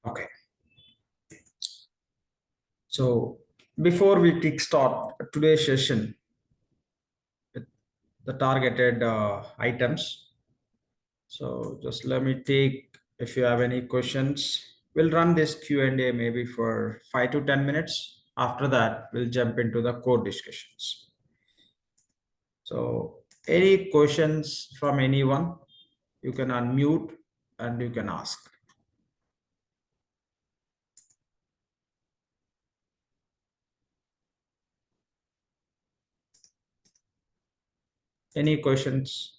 Okay. So before we kickstart today's session, the targeted items. So just let me take, if you have any questions, we'll run this Q&A maybe for 5 to 10 minutes. After that, we'll jump into the core discussions. So any questions from anyone, you can unmute and you can ask. Any questions?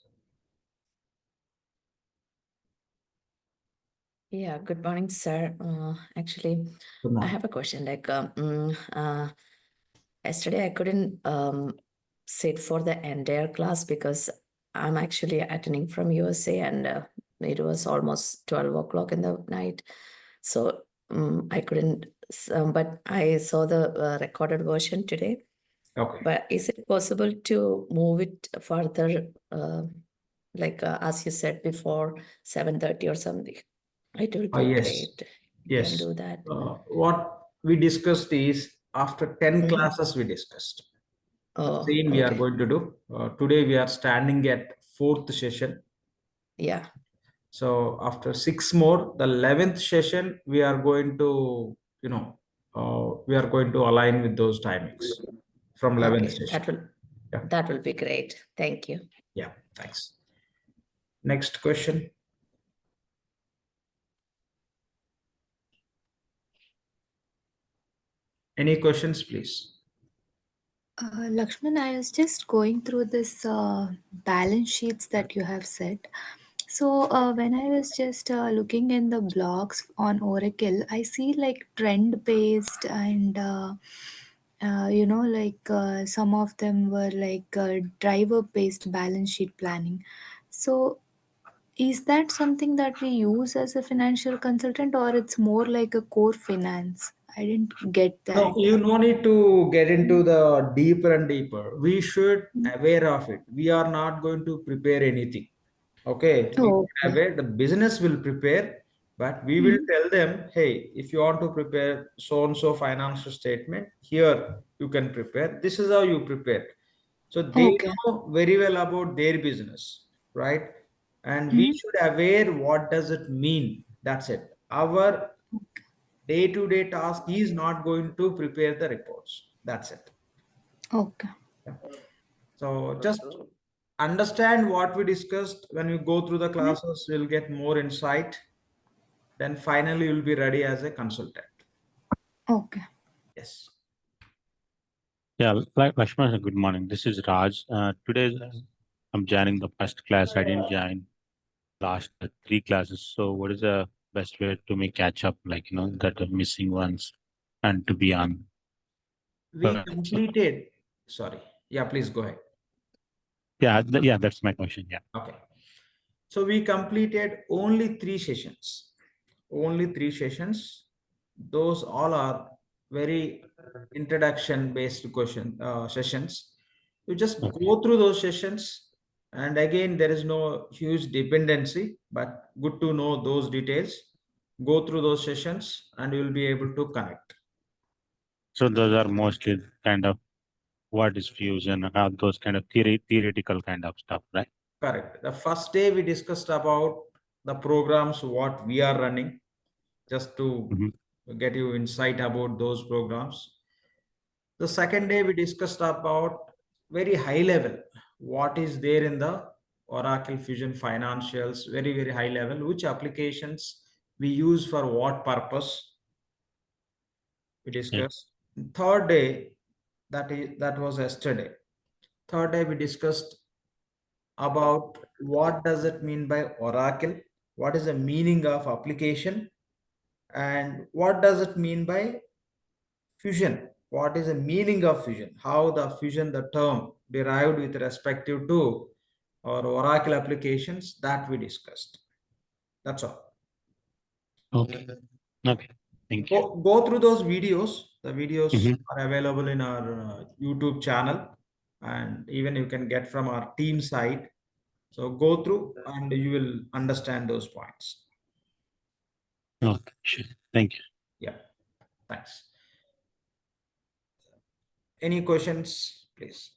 Yeah, good morning, sir. Actually, Good I morning. have a question. Yesterday I couldn't sit for the entire class because I'm actually attending from USA, and it was almost 12 o'clock in the night. So I couldn't, but I saw the recorded version today. Okay. But is it possible to move it further, as you said before, 7:30 or something? It will be Yes. great. You can Yes. do that. What we discussed is after 10 Mhm. classes we discussed. The Oh, same we are okay. going to do. Today we are standing at fourth session. Yeah. So after 6 more, the 11th session, we are going to, we are going to align with those timings from 11th Okay. session. Yeah. That will be great. Thank you. Yeah. Thanks. Next question. Any questions, please? Lakshman, I was just going through this balance sheets that you have said. So when I was just looking in the blogs on Oracle, I see like trend based and some of them were like driver based balance sheet planning. So is that something that we use as a financial consultant, or it's more like a core finance? I didn't get No, that. you no need to get into the deeper and deeper. We should aware of it. We are not going to prepare anything. Okay, we Oh, should okay. aware the business will prepare, but we will Mm. tell them, hey, if you want to prepare so and so financial statement, here you can prepare. This is how you prepare. So they Okay. know very well about their business, right? And we Mm. should aware what does it mean. That's it. Our day-to-day task is not going to prepare the reports. That's it. Okay. Yeah. So just understand what we discussed. When we go through the Mm. classes, we'll get more insight. Then finally, you'll be ready as a consultant. Okay. Yes. Yeah, Lakshman, good morning. This is Raj. Today I'm joining the first class. I didn't join last three classes. So what is the best way to make catch up, that are missing ones and to be on? We completed. Sorry. Yeah, please go ahead. Yeah, that's my question. Yeah. Okay. So we completed only 3 sessions. Only 3 sessions. Those all are very introduction based sessions. You just Okay. go through those sessions, and again there is no huge dependency, but good to know those details. Go through those sessions and you will be able to connect. So those are mostly kind of what is fusion, those kind of theoretical kind of stuff, right? Correct. The first day we discussed about the programs what we are running, just to Mhm. get you insight about those programs. The second day we discussed about very high level what is there in the Oracle Fusion Financials, very very high level, which applications we use for what purpose we Yeah. discussed. Third day, that was yesterday. Third day we discussed about what does it mean by Oracle, what is the meaning of application, and what does it mean by fusion. What is the meaning of fusion? How the fusion, the term derived with respective to our Oracle applications, that we discussed. That's all. Okay. Okay. Thank you. Go through those videos. The videos Mhm. are available in our YouTube channel, and even you can get from our team site. So go through and you will understand those points. Okay, sure. Thank you. Yeah, thanks. Any questions, please?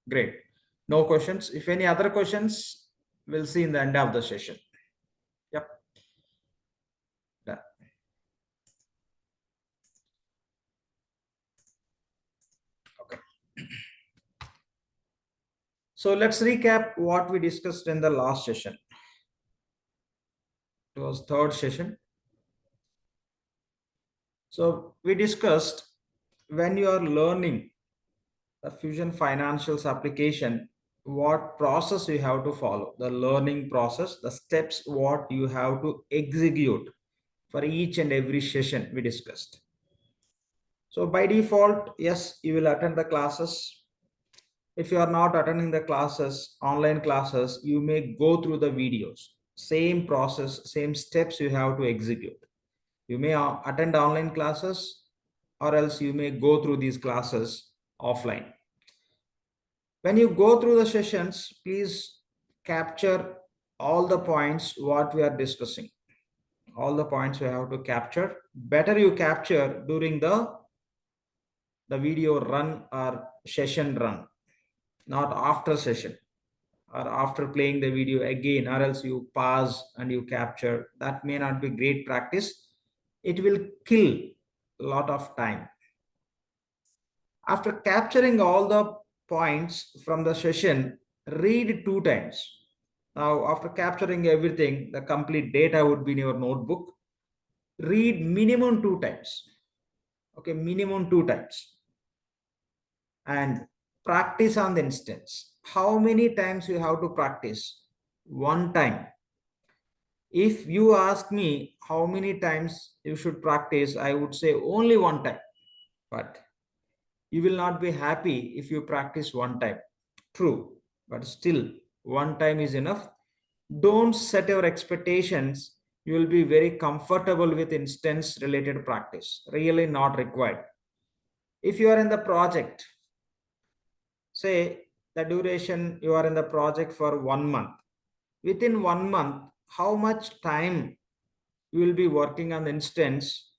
Great. No questions. If any other questions, we'll see in the end of the session. Yep. Done. Okay. So let's recap what we discussed in the last session. It was third session. So we discussed when you are learning the Fusion Financials application, what process you have to follow, the learning process, the steps what you have to execute for each and every session we discussed. So by default, yes, you will attend the classes. If you are not attending the classes, online classes, you may go through the videos. Same process, same steps you have to execute. You may attend online classes, or else you may go through these classes offline. When you go through the sessions, please capture all the points what we are discussing. All the points you have to capture. Better you capture during the video run or session run, not after session or after playing the video again, or else you pause and you capture. That may not be great practice. It will kill a lot of time. After capturing all the points from the session, read 2 times. Now, after capturing everything, the complete data would be in your notebook. Read minimum 2 times. Okay, minimum 2 times. And practice on the instance. How many times you have to practice? 1 time. If you ask me how many times you should practice, I would say only 1 time. But you will not be happy if you practice 1 time. True, but still 1 time is enough. Don't set your expectations. You will be very comfortable with instance related practice. Really not required. If you are in the project, say the duration you are in the project for 1 month. Within 1 month, how much time you will be working on the instance?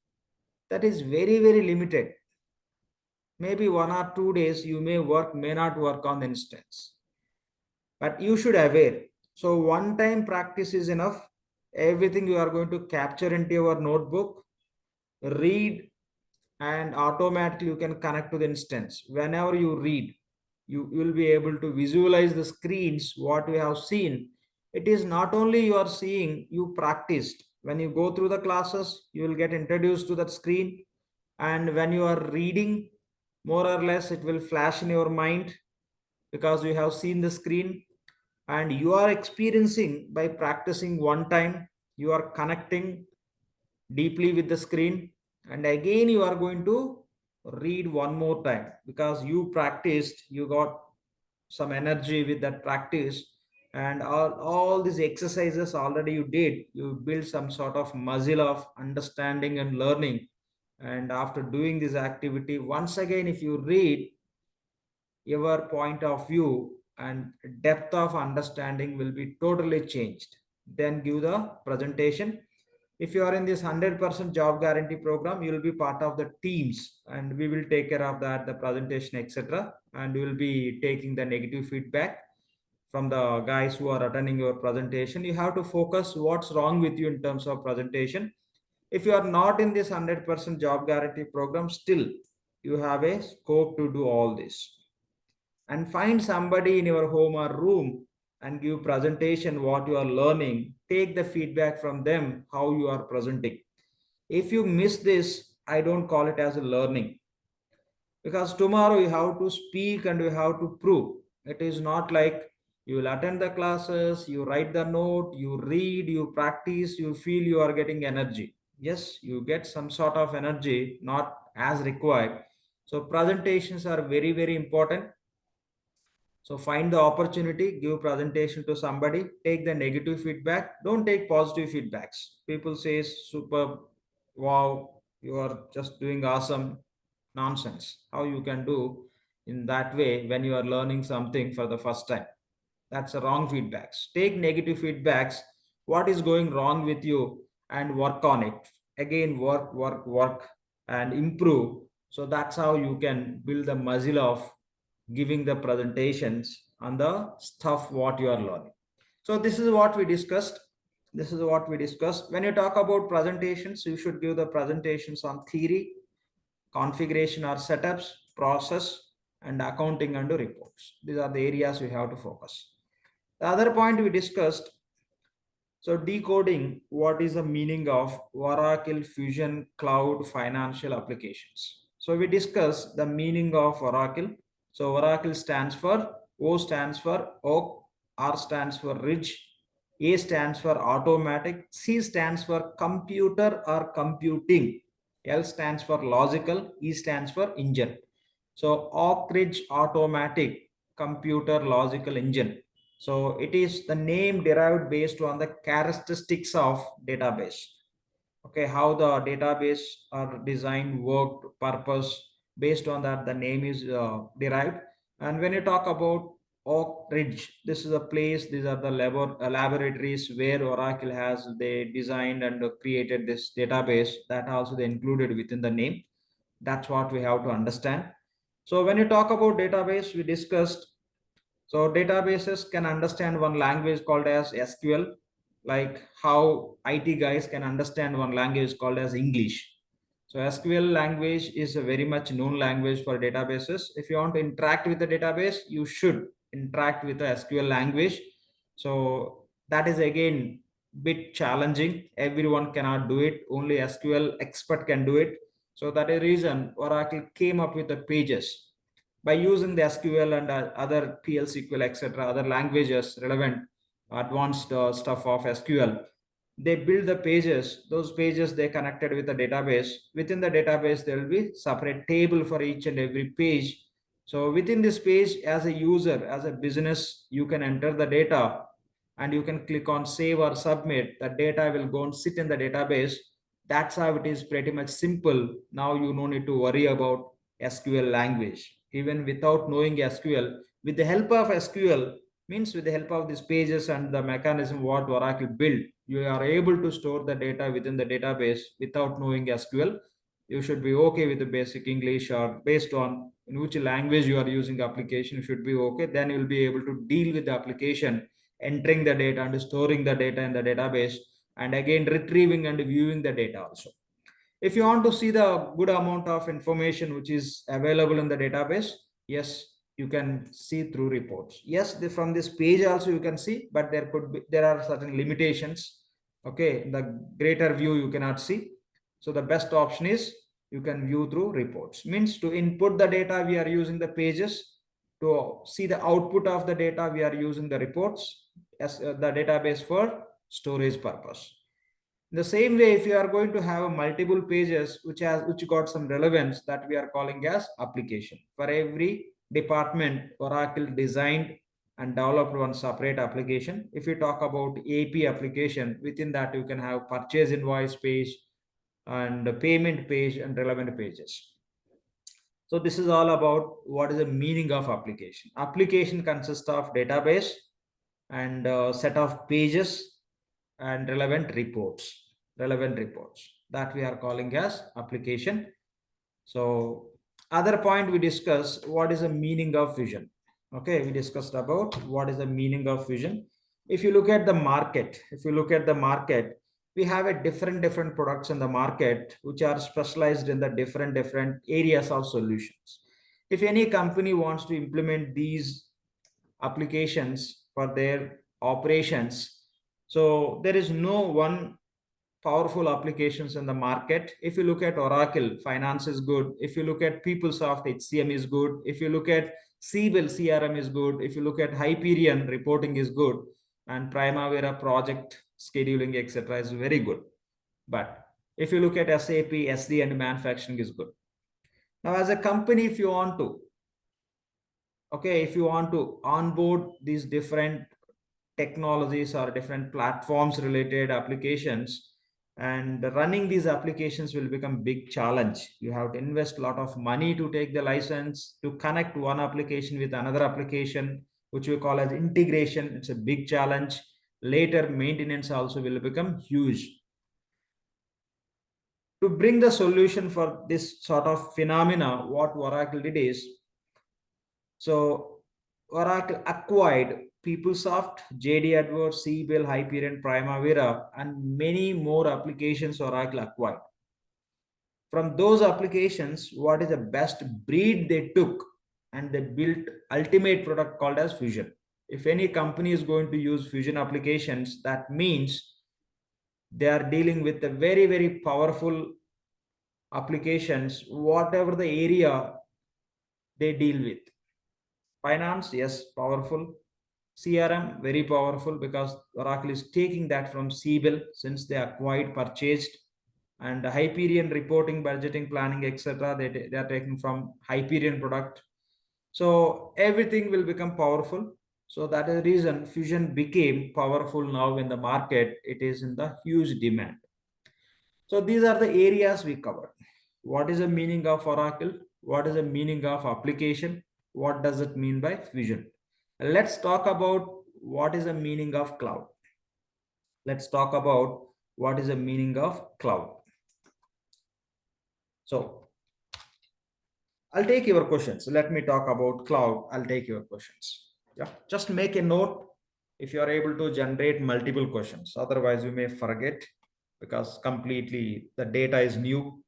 That is very, very limited. Maybe 1 or 2 days you may work, may not work on the instance. But you should aware. So 1 time practice is enough. Everything you are going to capture into your notebook, read, and automatically you can connect to the instance. Whenever you read, you will be able to visualize the screens, what we have seen. It is not only you are seeing, you practiced. When you go through the classes, you will get introduced to that screen. And when you are reading, more or less, it will flash in your mind because you have seen the screen and you are experiencing by practicing 1 time, you are connecting deeply with the screen, and again you are going to read 1 more time because you practiced, you got some energy with that practice, and all these exercises already you did, you build some sort of muscle of understanding and learning. And after doing this activity once again, if you read, your point of view and depth of understanding will be totally changed. Then give the presentation. If you are in this 100% job guarantee program, you will be part of the teams and we will take care of that, the presentation, etc. And we will be taking the negative feedback from the guys who are attending your presentation. You have to focus what's wrong with you in terms of presentation. If you are not in this 100% job guarantee program, still you have a scope to do all this. And find somebody in your home or room and give presentation what you are learning. Take the feedback from them how you are presenting. If you miss this, I don't call it as a learning, because tomorrow you have to speak and you have to prove. It is not like you will attend the classes, you write the note, you read, you practice, you feel you are getting energy. Yes, you get some sort of energy, not as required. So presentations are very, very important. So find the opportunity, give presentation to somebody, take the negative feedback, don't take positive feedbacks. People say super, wow, you are just doing awesome. Nonsense. How you can do in that way when you are learning something for the first time? That's a wrong feedbacks. Take negative feedbacks. What is going wrong with you and work on it. Again, work and improve. So that's how you can build the muscle of giving the presentations on the stuff what you are learning. So this is what we discussed. This is what we discussed. When you talk about presentations, you should give the presentations on theory, configuration or setups, process, and accounting and reports. These are the areas we have to focus. The other point we discussed, so decoding what is the meaning of Oracle Fusion Cloud Financial Applications. So we discussed the meaning of Oracle. So Oracle stands for, O stands for Oak, R stands for Ridge, A stands for automatic, C stands for computer or computing, L stands for logical, E stands for engine. So Oak Ridge Automatic Computer Logical Engine. So it is the name derived based on the characteristics of database. Okay, how the database are designed, worked, purpose, based on that the name is derived. And when you talk about Oak Ridge, this is a place, these are the laboratories where Oracle has they designed and created this database, that also they included within the name. That's what we have to understand. So when you talk about database, we discussed, so databases can understand one language called as SQL, like how IT guys can understand one language called as English. So SQL language is a very much known language for databases. If you want to interact with the database, you should interact with the SQL language. So that is again bit challenging. Everyone cannot do it. Only SQL expert can do it. So that is the reason Oracle came up with the pages by using the SQL and other PL SQL, etc., other languages relevant, advanced stuff of SQL. They build the pages. Those pages they connected with the database. Within the database, there will be separate table for each and every page. So within this page, as a user, as a business, you can enter the data and you can click on save or submit. The data will go and sit in the database. That's how it is, pretty much simple. Now you no need to worry about SQL language. Even without knowing SQL, with the help of SQL, means with the help of these pages and the mechanism what Oracle built, you are able to store the data within the database without knowing SQL. You should be okay with the basic English, or based on in which language you are using application, you should be okay. Then you'll be able to deal with the application, entering the data and storing the data in the database, and again retrieving and viewing the data also. If you want to see the good amount of information which is available in the database, yes, you can see through reports. Yes, from this page also you can see, but there are certain limitations. Okay, the greater view you cannot see. So the best option is you can view through reports. Means to input the data, we are using the pages. To see the output of the data, we are using the reports as the database for storage purpose. In the same way, if you are going to have multiple pages which got some relevance, that we are calling as application. For every department, Oracle designed and developed one separate application. If you talk about AP application, within that you can have purchase invoice page and payment page and relevant pages. So this is all about what is the meaning of application. Application consists of database and a set of pages and relevant reports that we are calling as application. So other point we discussed, what is the meaning of Fusion. Okay, we discussed about what is the meaning of Fusion. If you look at the market, we have a different products in the market which are specialized in the different areas of solutions. If any company wants to implement these applications for their operations, so there is no one powerful applications in the market. If you look at Oracle, finance is good. If you look at PeopleSoft, HCM is good. If you look at Siebel, CRM is good. If you look at Hyperion, reporting is good. And Primavera, project scheduling, etc. is very good. But if you look at SAP, SD and manufacturing is good. Now as a company, if you want to onboard these different technologies or different platforms related applications, and running these applications will become big challenge. You have to invest a lot of money to take the license, to connect one application with another application, which we call as integration. It's a big challenge. Later, maintenance also will become huge. To bring the solution for this sort of phenomena, what Oracle did is, so Oracle acquired PeopleSoft, JD Edwards, Siebel, Hyperion, Primavera, and many more applications Oracle acquired. From those applications, what is the best breed they took, and they built ultimate product called as Fusion. If any company is going to use Fusion applications, that means they are dealing with a very, very powerful applications, whatever the area they deal with. Finance, yes, powerful. CRM, very powerful, because Oracle is taking that from Siebel since they acquired, purchased. And the Hyperion reporting, budgeting, planning, etc. They are taking from Hyperion product. So everything will become powerful. So that is the reason Fusion became powerful now in the market. It is in the huge demand. So these are the areas we covered. What is the meaning of Oracle? What is the meaning of application? What does it mean by Fusion? Let's talk about what is the meaning of cloud. Let's talk about what is the meaning of cloud. So I'll take your questions. Let me talk about cloud. I'll take your questions. Yeah, just make a note if you are able to generate multiple questions. Otherwise, you may forget because completely the data is new.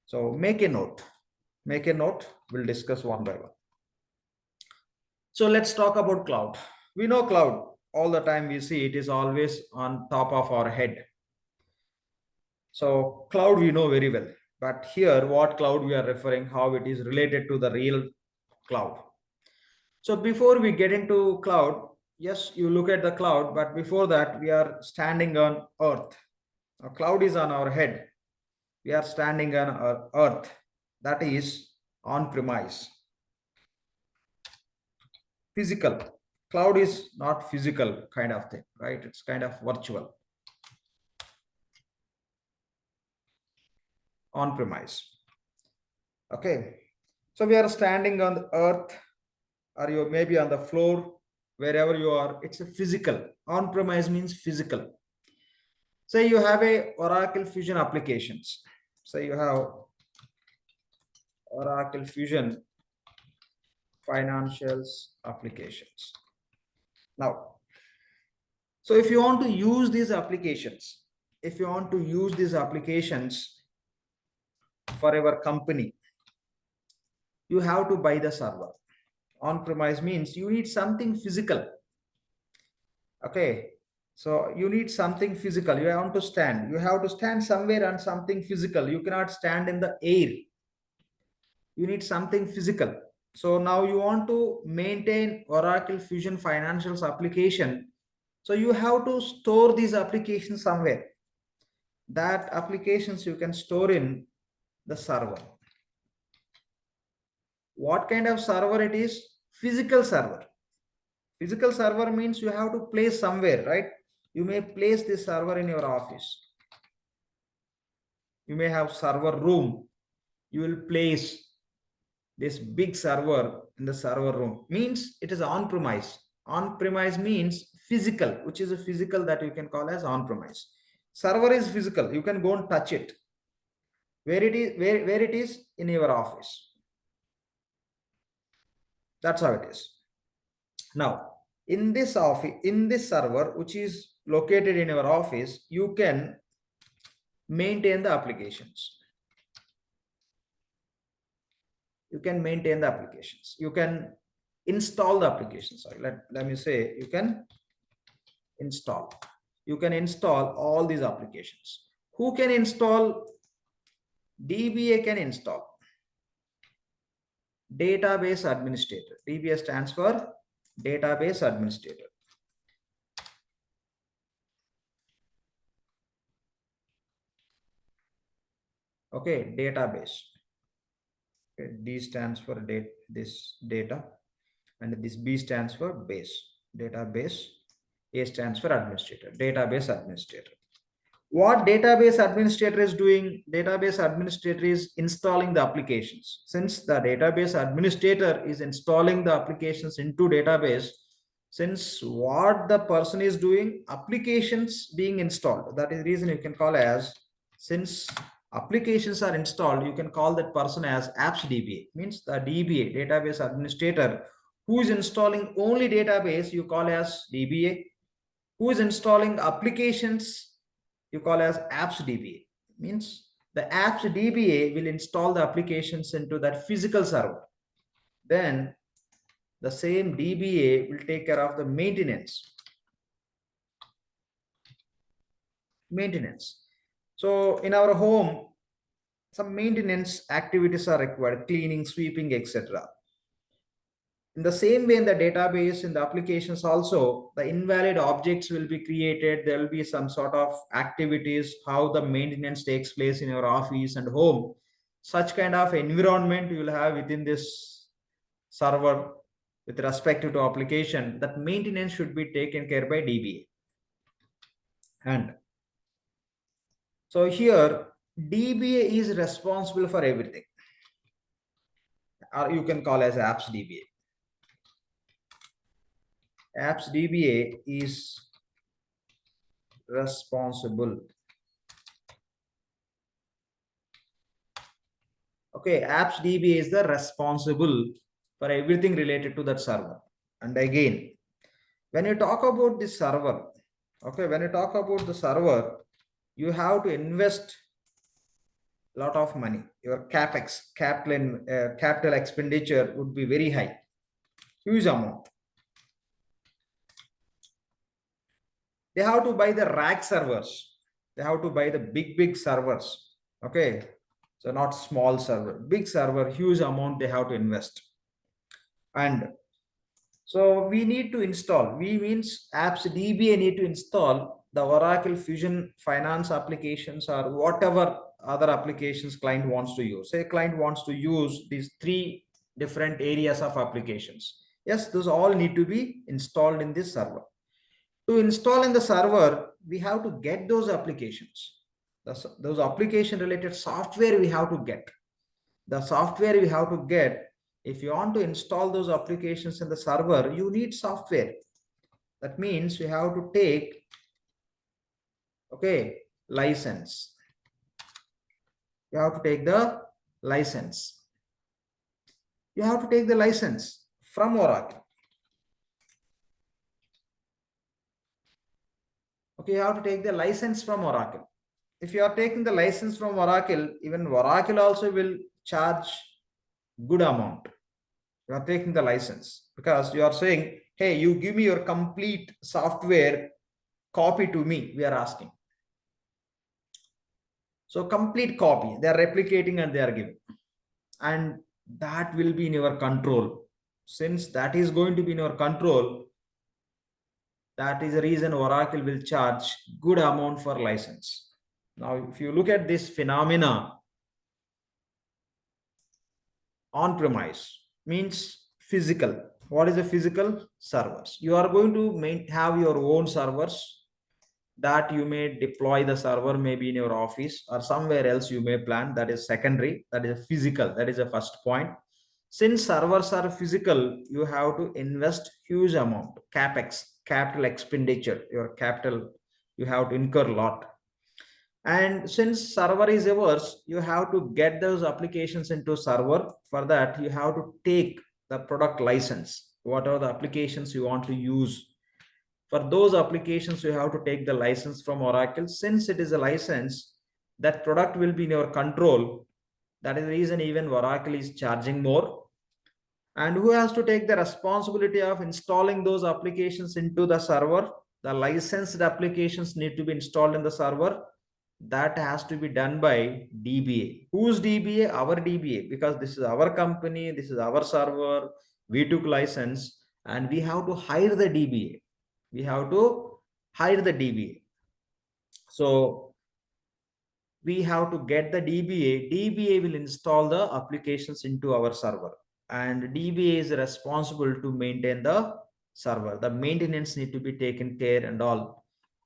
So make a note. Make a note. We'll discuss one by one. So let's talk about cloud. We know cloud all the time. We see it is always on top of our head. So cloud we know very well. But here, what cloud we are referring, how it is related to the real cloud. So before we get into cloud, yes, you look at the cloud, but before that, we are standing on earth. A cloud is on our head. We are standing on our earth. That is on premise. Physical. Cloud is not physical kind of thing, right? It's kind of virtual. On premise. Okay. So we are standing on the earth, or you may be on the floor, wherever you are. It's a physical. On premise means physical. Say you have a Oracle Fusion applications. Say you have Oracle Fusion financials applications. Now, so if you want to use these applications, for your company, you have to buy the server. On-premise means you need something physical. Okay, so you need something physical. You want to stand. You have to stand somewhere on something physical. You cannot stand in the air. You need something physical. So now you want to maintain Oracle Fusion Financials application. So you have to store these applications somewhere. That applications you can store in the server. What kind of server it is? Physical server. Physical server means you have to place somewhere, right? You may place this server in your office. You may have server room. You will place this big server in the server room. Means it is on-premise. On-premise means physical, which is a physical that you can call as on-premise. Server is physical. You can go and touch it. Where it is in your office. That's how it is. Now, in this office, in this server, which is located in your office, you can maintain the applications. You can maintain the applications. You can install the applications. Sorry, let me say you can install. You can install all these applications. Who can install? DBA can install. Database administrator. DBA stands for database administrator. Okay, database. Okay, D stands for this data, and this B stands for base. Database. A stands for administrator. Database administrator. What database administrator is doing? Database administrator is installing the applications. Since the database administrator is installing the applications into database, since what the person is doing, applications being installed, that is the reason you can call as, since applications are installed, you can call that person as apps DBA, means the DBA, database administrator, who is installing only database, you call as DBA, who is installing applications, you call as apps DBA. Means the apps DBA will install the applications into that physical server. Then the same DBA will take care of the maintenance. So in our home, some maintenance activities are required, cleaning, sweeping, etc. In the same way, in the database, in the applications also, the invalid objects will be created. There will be some sort of activities, how the maintenance takes place in your office and home. Such kind of environment you will have within this server with respect to application. That maintenance should be taken care by DBA. And so here, DBA is responsible for everything, or you can call as apps DBA. Apps DBA is responsible. Okay, apps DBA is the responsible for everything related to that server. And again, when you talk about the server, okay, when you talk about the server, you have to invest a lot of money. Your capex, capital expenditure would be very high, huge amount. They have to buy the rack servers. They have to buy the big servers. Okay. So not small server, big server, huge amount they have to invest. And so we need to install, we means apps DBA need to install the Oracle Fusion Finance applications or whatever other applications client wants to use. Say client wants to use these 3 different areas of applications. Yes, those all need to be installed in this server. To install in the server, we have to get those applications. Those application related software we have to get. The software we have to get. If you want to install those applications in the server, you need software. That means you have to take, okay, license. You have to take the license. You have to take the license from Oracle. Okay, you have to take the license from Oracle. If you are taking the license from Oracle, even Oracle also will charge good amount. You are taking the license because you are saying, hey, you give me your complete software copy to me, we are asking. So complete copy, they are replicating and they are giving. And that will be in your control. Since that is going to be in your control, that is the reason Oracle will charge good amount for license. Now, if you look at this phenomena, on-premise means physical. What is a physical? Servers. You are going to have your own servers that you may deploy the server maybe in your office or somewhere else you may plan. That is secondary. That is a physical. That is the first point. Since servers are physical, you have to invest huge amount, capex, capital expenditure, your capital, you have to incur a lot. And since server is yours, you have to get those applications into server. For that, you have to take the product license, what are the applications you want to use. For those applications, you have to take the license from Oracle. Since it is a license, that product will be in your control. That is the reason even Oracle is charging more. And who has to take the responsibility of installing those applications into the server? The licensed applications need to be installed in the server. That has to be done by DBA. Whose DBA? Our DBA, because this is our company, this is our server, we took license and we have to hire the DBA. We have to hire the DBA. So we have to get the DBA. DBA will install the applications into our server. And DBA is responsible to maintain the server. The maintenance need to be taken care and all.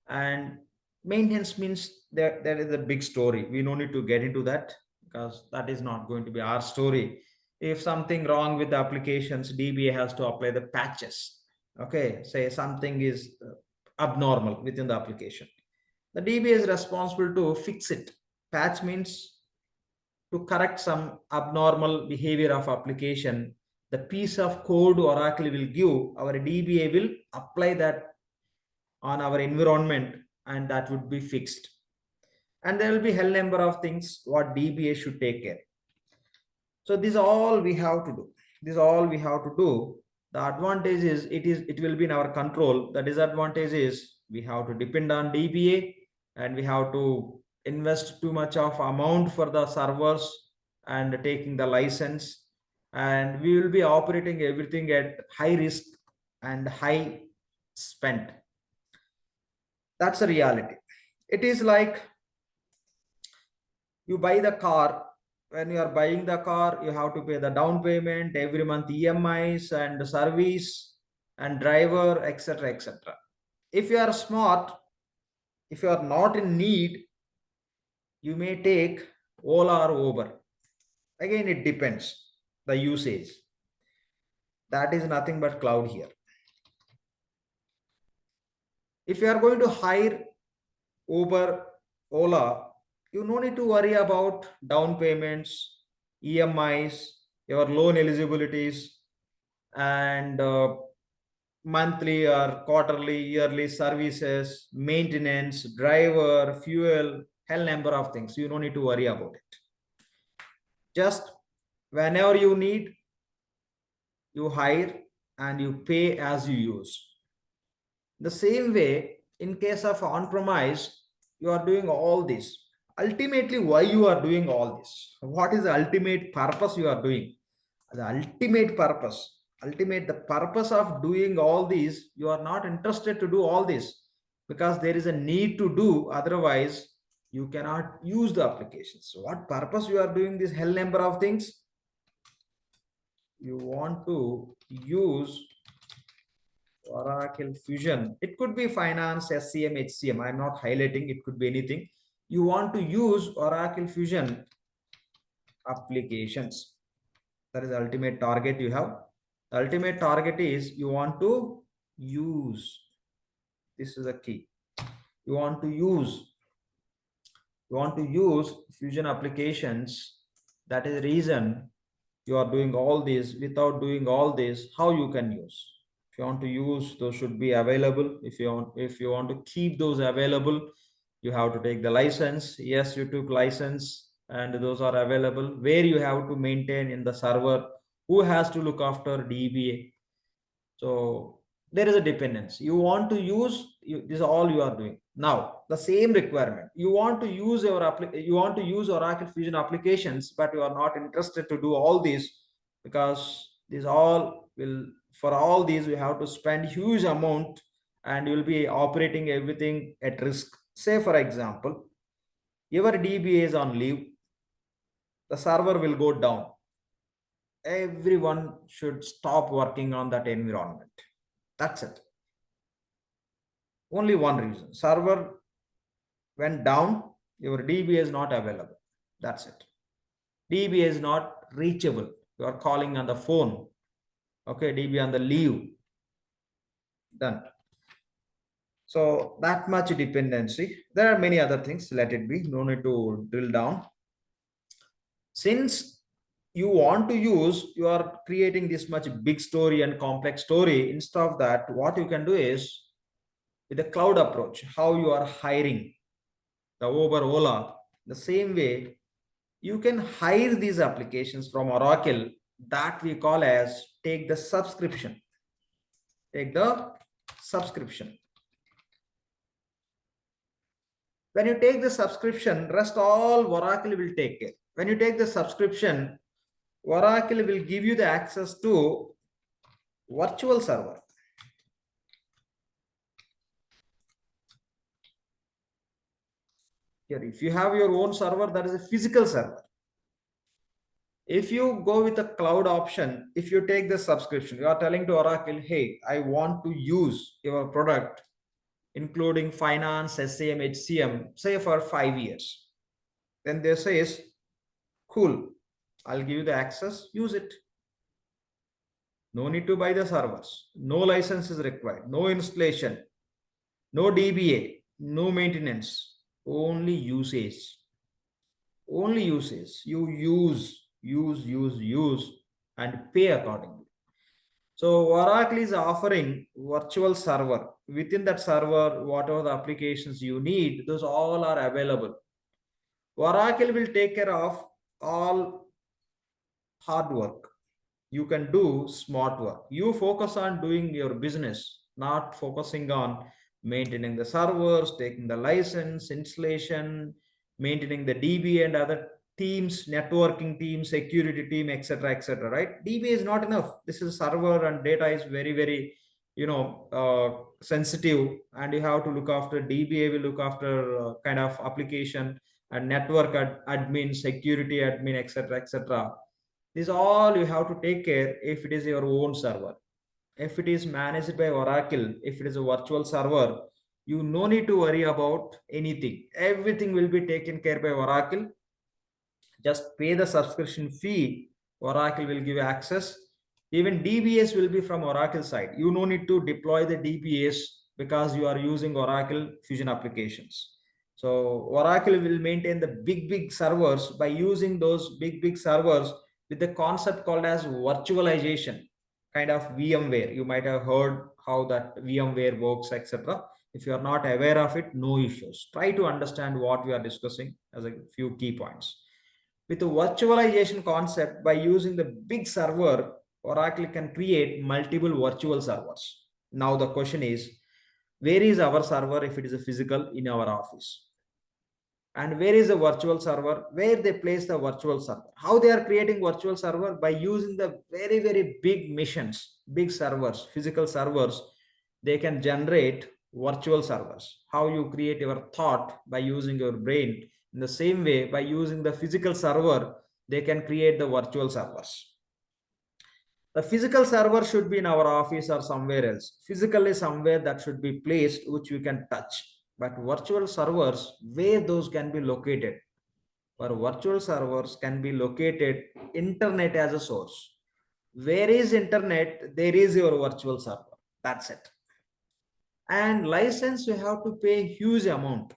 And Maintenance means there is a big story. We no need to get into that because that is not going to be our story. If something wrong with the applications, DBA has to apply the patches. Okay, say something is abnormal within the application. The DBA is responsible to fix it. Patch means to correct some abnormal behavior of application. The piece of code Oracle will give, our DBA will apply that on our environment, and that would be fixed. And there will be hell number of things what DBA should take care. So this all we have to do. This all we have to do. The advantage is it will be in our control. The disadvantage is we have to depend on DBA, and we have to invest too much of amount for the servers and taking the license, and we will be operating everything at high risk and high spent. That's the reality. It is like you buy the car. When you are buying the car, you have to pay the down payment, every month EMIs and service and driver, etc., etc. If you are smart, if you are not in need, you may take Ola or Uber. Again, it depends the usage. That is nothing but cloud here. If you are going to hire Uber, Ola, you no need to worry about down payments, EMIs, your loan eligibilities, and monthly or quarterly, yearly services, maintenance, driver, fuel, hell number of things. You don't need to worry about it. Just whenever you need, you hire and you pay as you use. The same way, in case of on-premise, you are doing all this. Ultimately, why you are doing all this? What is the ultimate purpose you are doing? The ultimate purpose, the purpose of doing all these, you are not interested to do all this because there is a need to do, otherwise you cannot use the applications. So what purpose you are doing this hell number of things? You want to use Oracle Fusion. It could be finance, SCM, HCM. I'm not highlighting, it could be anything. You want to use Oracle Fusion applications. That is the ultimate target you have. The ultimate target is you want to use. This is the key. You want to use Fusion applications. That is the reason you are doing all this. Without doing all this, how you can use? If you want to use, those should be available. If you want to keep those available, you have to take the license. Yes, you took license and those are available. Where you have to maintain in the server, who has to look after DBA. So there is a dependence. You want to use, this is all you are doing. Now the same requirement, you want to use Oracle Fusion applications, but you are not interested to do all these because these all will, for all these we have to spend huge amount and you will be operating everything at risk. Say for example, your DBA is on leave, the server will go down. Everyone should stop working on that environment. That's it. Only one reason. Server went down, your DBA is not available. That's it. DBA is not reachable. You are calling on the phone. Okay, DBA on the leave. Done. So that much dependency. There are many other things. Let it be. No need to drill down. Since you want to use, you are creating this much big story and complex story. Instead of that, what you can do is with a cloud approach, how you are hiring the Uber, Ola, the same way you can hire these applications from Oracle, that we call as take the subscription. Take the subscription. When you take the subscription, rest all Oracle will take care. When you take the subscription, Oracle will give you the access to virtual server. Here, if you have your own server, that is a physical server. If you go with a cloud option, if you take the subscription, you are telling to Oracle, hey, I want to use your product including finance, SAM, HCM, say for 5 years. Then they says, cool, I'll give you the access, use it. No need to buy the servers. No license is required. No installation. No DBA. No maintenance. Only usage. Only usage. You use, and pay accordingly. So Oracle is offering virtual server. Within that server, whatever the applications you need, those all are available. Oracle will take care of all hard work. You can do smart work. You focus on doing your business, not focusing on maintaining the servers, taking the license, installation, maintaining the DB and other teams, networking team, security team, etc., etc. Right? DB is not enough. This is server and data is very, very, sensitive, and you have to look after DBA. Will look after kind of application and network admin, security admin, etc., etc. This all you have to take care if it is your own server. If it is managed by Oracle, if it is a virtual server, you no need to worry about anything. Everything will be taken care by Oracle. Just pay the subscription fee. Oracle will give you access. Even DBS will be from Oracle side. You no need to deploy the DBS because you are using Oracle Fusion applications. So Oracle will maintain the big servers by using those big servers with the concept called as virtualization, kind of VMware. You might have heard how that VMware works, etc. If you are not aware of it, no issues. Try to understand what we are discussing as a few key points. With the virtualization concept, by using the big server, Oracle can create multiple virtual servers. Now the question is, where is our server if it is a physical in our office? And where is the virtual server? Where they place the virtual server? How they are creating virtual server? By using the very big missions, big servers, physical servers, they can generate virtual servers. How you create your thought by using your brain. In the same way, by using the physical server, they can create the virtual servers. The physical server should be in our office or somewhere else. Physically somewhere that should be placed, which we can touch. But virtual servers, where those can be located? For virtual servers can be located internet as a source. Where is internet? There is your virtual server. That's it. And license, you have to pay huge amount.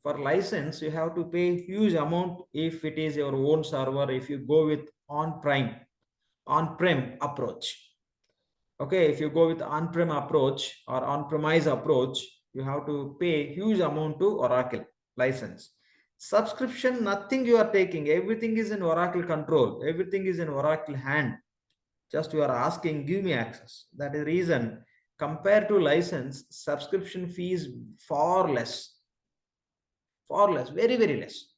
For license, you have to pay huge amount if it is your own server, if you go with on-prem approach. Okay, if you go with on-prem approach or on-premise approach, you have to pay huge amount to Oracle license. Subscription, nothing you are taking. Everything is in Oracle control. Everything is in Oracle hand. Just you are asking, give me access. That is the reason, compared to license, subscription fee is far less, very less.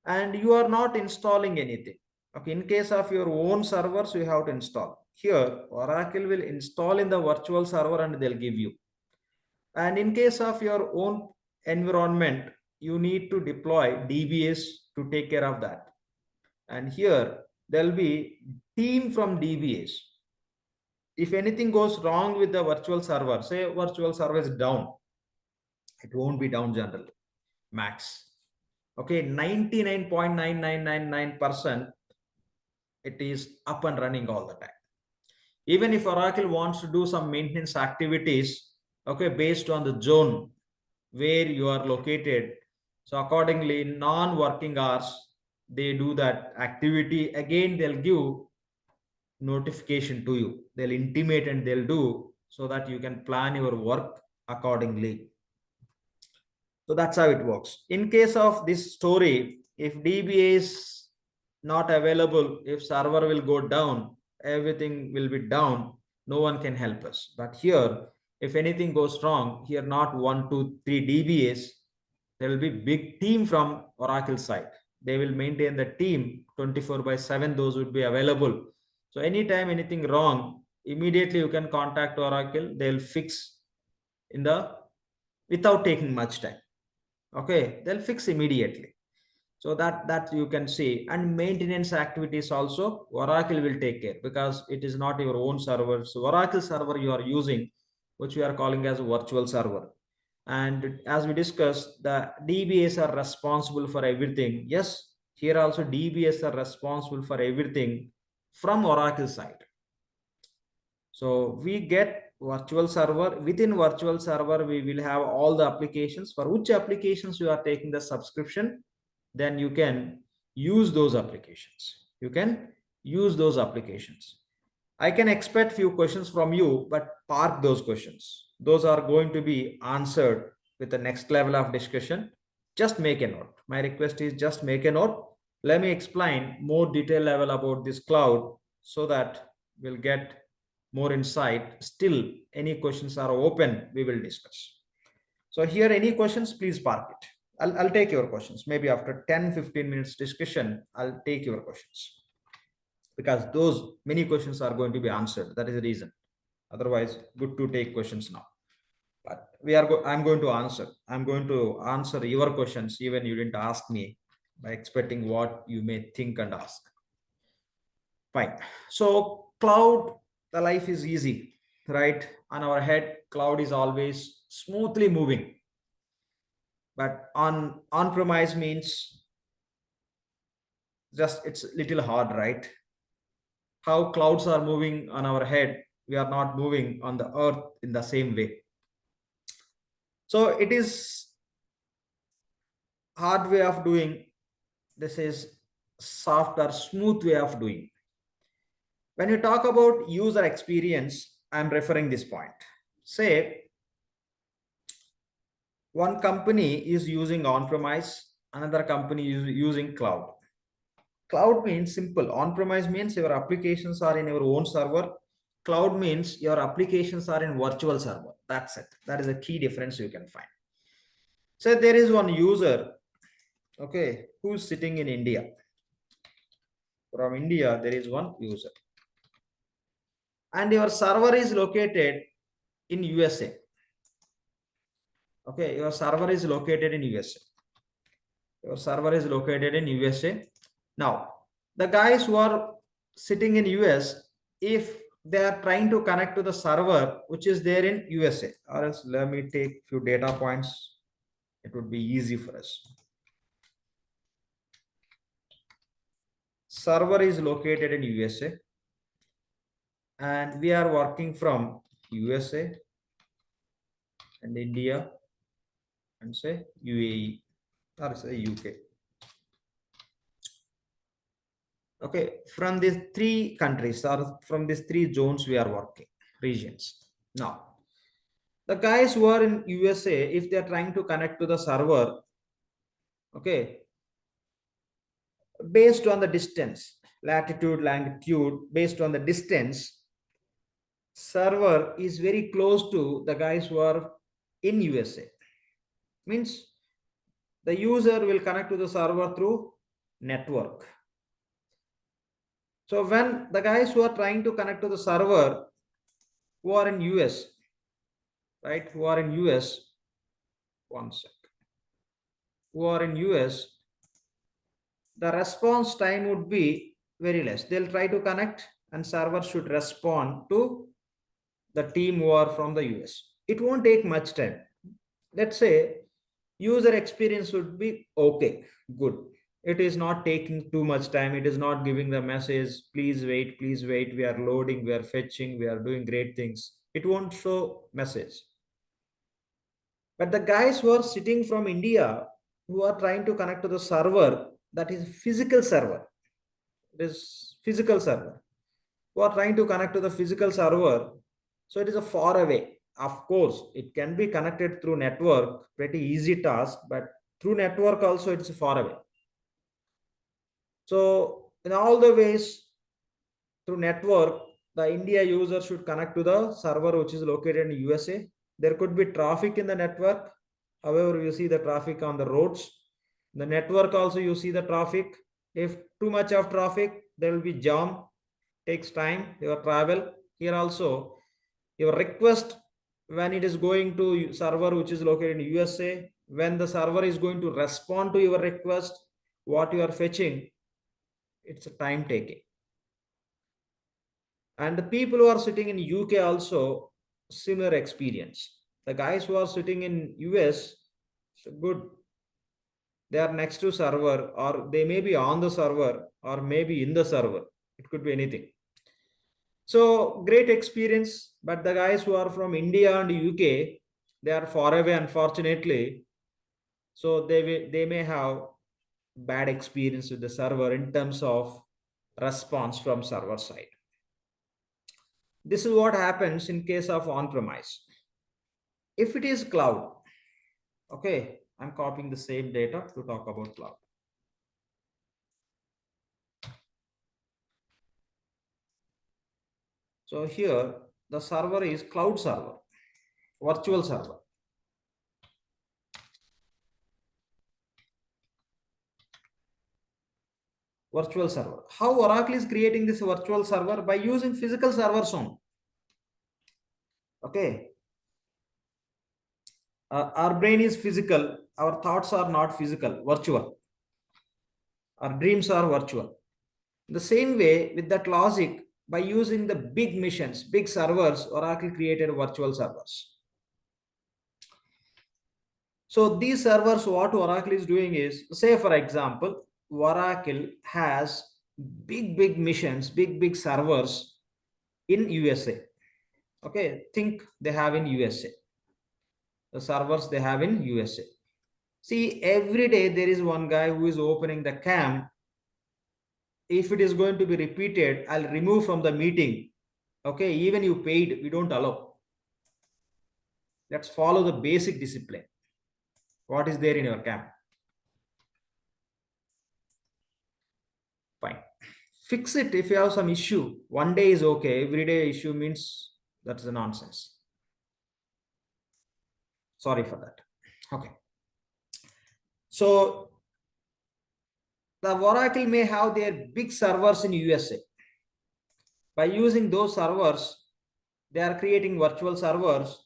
And you are not installing anything. Okay, in case of your own servers, you have to install. Here, Oracle will install in the virtual server and they'll give you. And in case of your own environment, you need to deploy DBS to take care of that. And here, there'll be team from DBS. If anything goes wrong with the virtual server, say virtual server is down, it won't be down generally, max. Okay, 99.9999% it is up and running all the time. Even if Oracle wants to do some maintenance activities, okay, based on the zone where you are located, so accordingly, non-working hours, they do that activity. Again, they'll give notification to you. They'll intimate and they'll do so that you can plan your work accordingly. So that's how it works. In case of this story, if DBA is not available, if server will go down, everything will be down, no one can help us. But here, if anything goes wrong, here not 1, 2, 3 DBAs, there will be big team from Oracle side. They will maintain the team 24/7, those would be available. So anytime anything wrong, immediately you can contact Oracle, they'll fix without taking much time. Okay, they'll fix immediately. So that you can see. And maintenance activities also Oracle will take care, because it is not your own server. So Oracle server you are using, which we are calling as a virtual server. And as we discussed, the DBAs are responsible for everything. Yes, here also DBAs are responsible for everything from Oracle side. So we get virtual server. Within virtual server, we will have all the applications. For which applications you are taking the subscription, then you can use those applications. You can use those applications. I can expect few questions from you, but park those questions. Those are going to be answered with the next level of discussion. Just make a note. My request is just make a note. Let me explain more detail level about this cloud so that we'll get more insight. Still, any questions are open, we will discuss. So here, any questions, please park it. I'll take your questions. Maybe after 10-15 minutes discussion, I'll take your questions, because those many questions are going to be answered. That is the reason. Otherwise, good to take questions now. But I'm going to answer. I'm going to answer your questions, even you didn't ask me, by expecting what you may think and ask. Fine. So cloud, the life is easy, right? On our head, cloud is always smoothly moving. But on-premise means just it's a little hard, right? How clouds are moving on our head, we are not moving on the earth in the same way. So it is hard way of doing. This is soft or smooth way of doing. When you talk about user experience, I'm referring this point. Say one company is using on-premise, another company is using cloud. Cloud means simple. On-premise means your applications are in your own server. Cloud means your applications are in virtual server. That's it. That is a key difference you can find. So there is one user, okay, who's sitting in India. From India, there is one user. And your server is located in USA. Okay, your server is located in USA. Your server is located in USA. Now, the guys who are sitting in US, if they are trying to connect to the server which is there in USA, or else let me take few data points. It would be easy for us. Server is located in USA, and we are working from USA and India and say UAE or say UK. Okay, from these three countries or from these three zones we are working, regions. Now, the guys who are in USA, if they are trying to connect to the server, okay, based on the distance, latitude, longitude, based on the distance, server is very close to the guys who are in USA. Means the user will connect to the server through network. So when the guys who are trying to connect to the server who are in US, right, who are in US, one sec, who are in US, the response time would be very less. They'll try to connect and server should respond to the team who are from the US. It won't take much time. Let's say user experience would be okay, good. It is not taking too much time. It is not giving the message, please wait, we are loading, we are fetching, we are doing great things. It won't show message. But the guys who are sitting from India, who are trying to connect to the server, that is physical server. It is physical server. Who are trying to connect to the physical server. So it is a far away. Of course, it can be connected through network, pretty easy task, but through network also it's far away. So in all the ways, through network, the India user should connect to the server which is located in USA. There could be traffic in the network. However, you see the traffic on the roads. The network also you see the traffic. If too much of traffic, there will be jam. Takes time, your travel. Here also, your request when it is going to server which is located in USA, when the server is going to respond to your request, what you are fetching, it's a time taking. And the people who are sitting in UK also similar experience. The guys who are sitting in US, so good. They are next to server, or they may be on the server, or maybe in the server. It could be anything. So great experience. But the guys who are from India and UK, they are far away, unfortunately. So they may have bad experience with the server in terms of response from server side. This is what happens in case of on-premise. If it is cloud, okay, I'm copying the same data to talk about cloud. So here the server is cloud server, virtual server. Virtual server. How Oracle is creating this virtual server? By using physical servers only. Okay. Our brain is physical. Our thoughts are not physical, virtual. Our dreams are virtual. The same way, with that logic, by using the big missions, big servers, Oracle created virtual servers. So these servers, what Oracle is doing is, say for example, Oracle has big missions, big servers in USA. Okay, think they have in USA. The servers they have in USA. See, every day there is one guy who is opening the cam. If it is going to be repeated, I'll remove from the meeting. Okay, even you paid, we don't allow. Let's follow the basic discipline. What is there in your cam? Fine. Fix it if you have some issue. One day is okay. Every day issue means that's a nonsense. Sorry for that. Okay. So the Oracle may have their big servers in USA. By using those servers, they are creating virtual servers.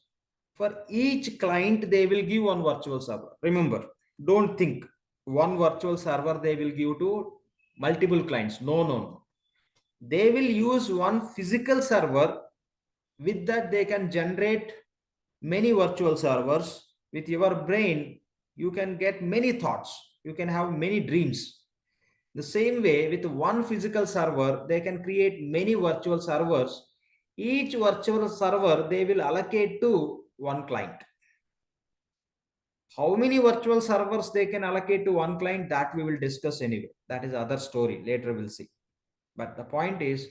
For each client, they will give one virtual server. Remember, don't think one virtual server they will give to multiple clients. No. They will use one physical server. With that, they can generate many virtual servers. With your brain, you can get many thoughts. You can have many dreams. The same way, with one physical server, they can create many virtual servers. Each virtual server, they will allocate to one client. How many virtual servers they can allocate to one client, that we will discuss anyway. That is other story. Later we'll see. But the point is,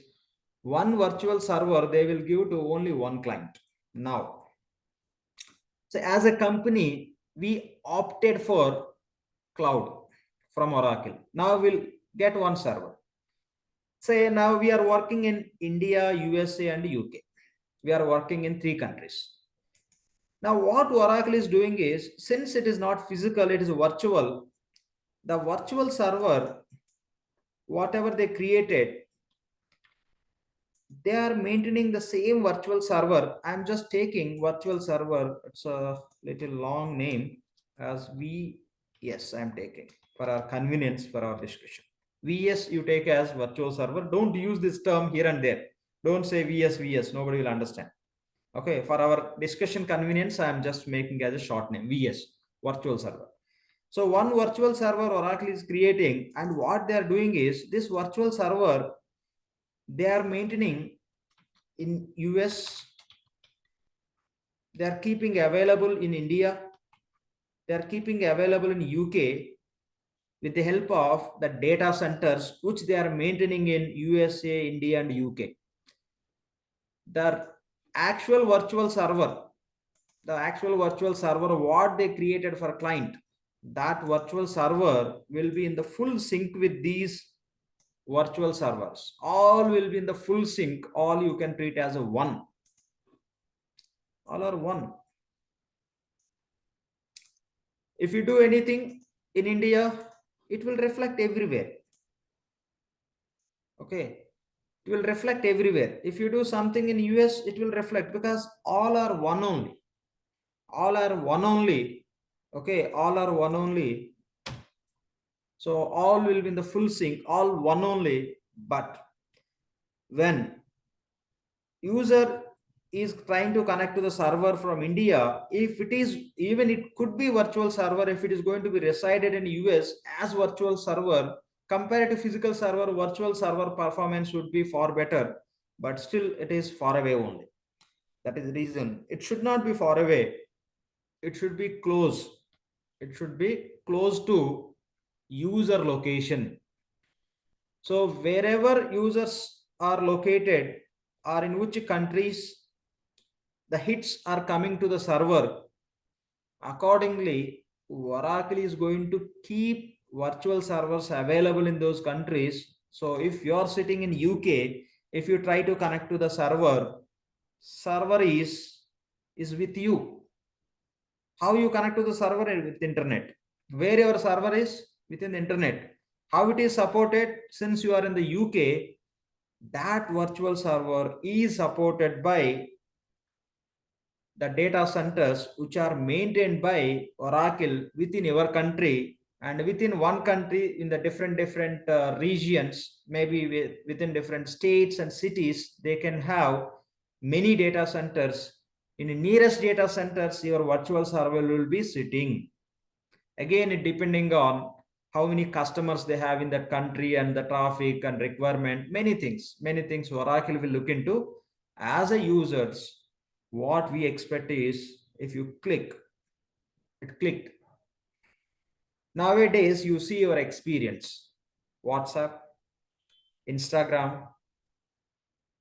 one virtual server, they will give to only one client. Now, so as a company, we opted for cloud from Oracle. Now we'll get one server. Say now we are working in India, USA, and UK. We are working in 3 countries. Now what Oracle is doing is, since it is not physical, it is virtual, the virtual server, whatever they created, they are maintaining the same virtual server. I'm just taking virtual server. It's a little long name as VS. I'm taking for our convenience for our discussion. VS you take as virtual server. Don't use this term here and there. Don't say VS. Nobody will understand. Okay, for our discussion convenience, I'm just making as a short name, VS, virtual server. So one virtual server Oracle is creating, and what they are doing is, this virtual server, they are maintaining in US, they are keeping available in India, they are keeping available in UK with the help of the data centers which they are maintaining in USA, India, and UK. The actual virtual server, what they created for client, that virtual server will be in the full sync with these virtual servers. All will be in the full sync. All you can treat as a one. All are one. If you do anything in India, it will reflect everywhere. Okay, it will reflect everywhere. If you do something in US, it will reflect, because all are one only. All are one only. Okay, all are one only. So all will be in the full sync, all one only. But when user is trying to connect to the server from India, if it is, even it could be virtual server, if it is going to be resided in US as virtual server, compared to physical server, virtual server performance would be far better, but still it is far away only. That is the reason. It should not be far away. It should be close. It should be close to user location. So wherever users are located or in which countries the hits are coming to the server, accordingly, Oracle is going to keep virtual servers available in those countries. So if you're sitting in UK, if you try to connect to the server is with you. How you connect to the server? With internet. Where your server is? Within the internet. How it is supported? Since you are in the UK, that virtual server is supported by the data centers which are maintained by Oracle within your country, and within one country in the different regions, maybe within different states and cities, they can have many data centers. In the nearest data centers, your virtual server will be sitting. Again, it depending on how many customers they have in that country and the traffic and requirement, many things Oracle will look into. As a users, what we expect is, if you click, it clicked. Nowadays, you see your experience, WhatsApp, Instagram,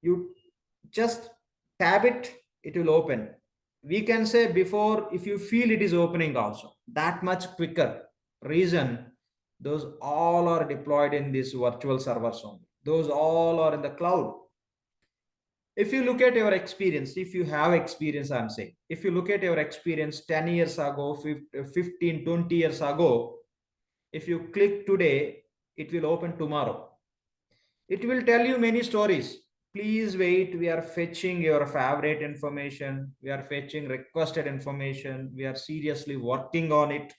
you just tab it, it will open. We can say before, if you feel it is opening also, that much quicker. Reason, those all are deployed in these virtual servers only. Those all are in the cloud. If you look at your experience, if you have experience, I'm saying, if you look at your experience 10 years ago, 15, 20 years ago, if you click today, it will open tomorrow. It will tell you many stories. Please wait, we are fetching your favorite information. We are fetching requested information. We are seriously working on it.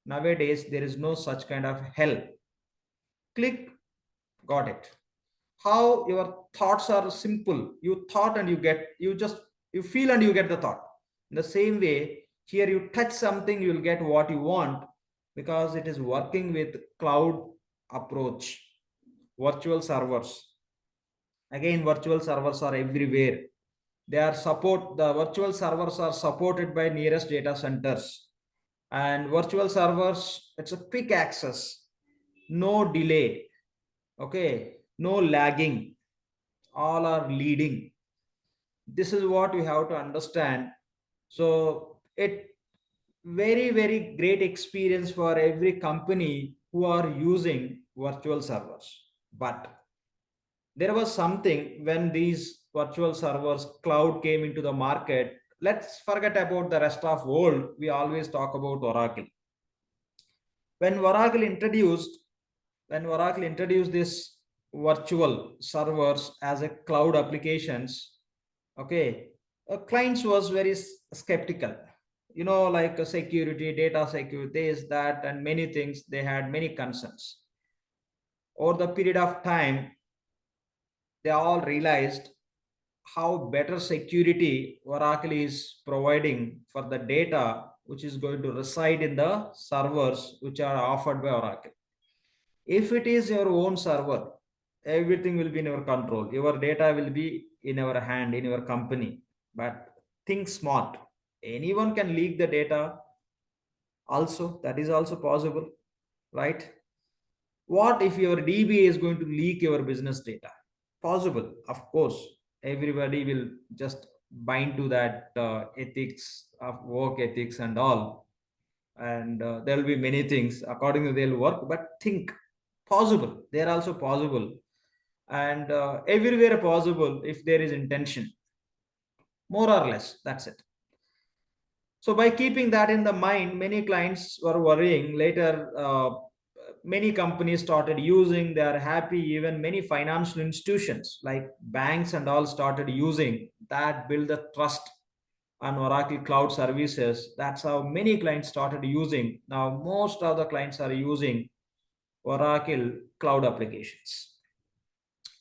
Nowadays, there is no such kind of help. Click, got it. How your thoughts are simple. You thought and you get, you feel and you get the thought. In the same way, here you touch something, you will get what you want, because it is working with cloud approach. Virtual servers. Again, virtual servers are everywhere. The virtual servers are supported by nearest data centers. And virtual servers, it's a quick access, no delay, okay, no lagging, all are leading. This is what we have to understand. So it very great experience for every company who are using virtual servers. But there was something when these virtual servers cloud came into the market. Let's forget about the rest of world. We always talk about Oracle. When Oracle introduced this virtual servers as a cloud applications, okay, clients was very skeptical, like security, data security, this, that, and many things. They had many concerns. Over the period of time, they all realized how better security Oracle is providing for the data which is going to reside in the servers which are offered by Oracle. If it is your own server, everything will be in your control. Your data will be in your hand, in your company. But think smart. Anyone can leak the data also. That is also possible, right? What if your DBA is going to leak your business data? Possible, of course. Everybody will just bind to that ethics of work ethics and all. And there will be many things accordingly they'll work, but think possible. They're also possible. And everywhere possible if there is intention, more or less, that's it. So by keeping that in the mind, many clients were worrying. Later, many companies started using, they are happy. Even many financial institutions like banks and all started using that, build the trust on Oracle Cloud Services. That's how many clients started using. Now, most of the clients are using Oracle Cloud applications.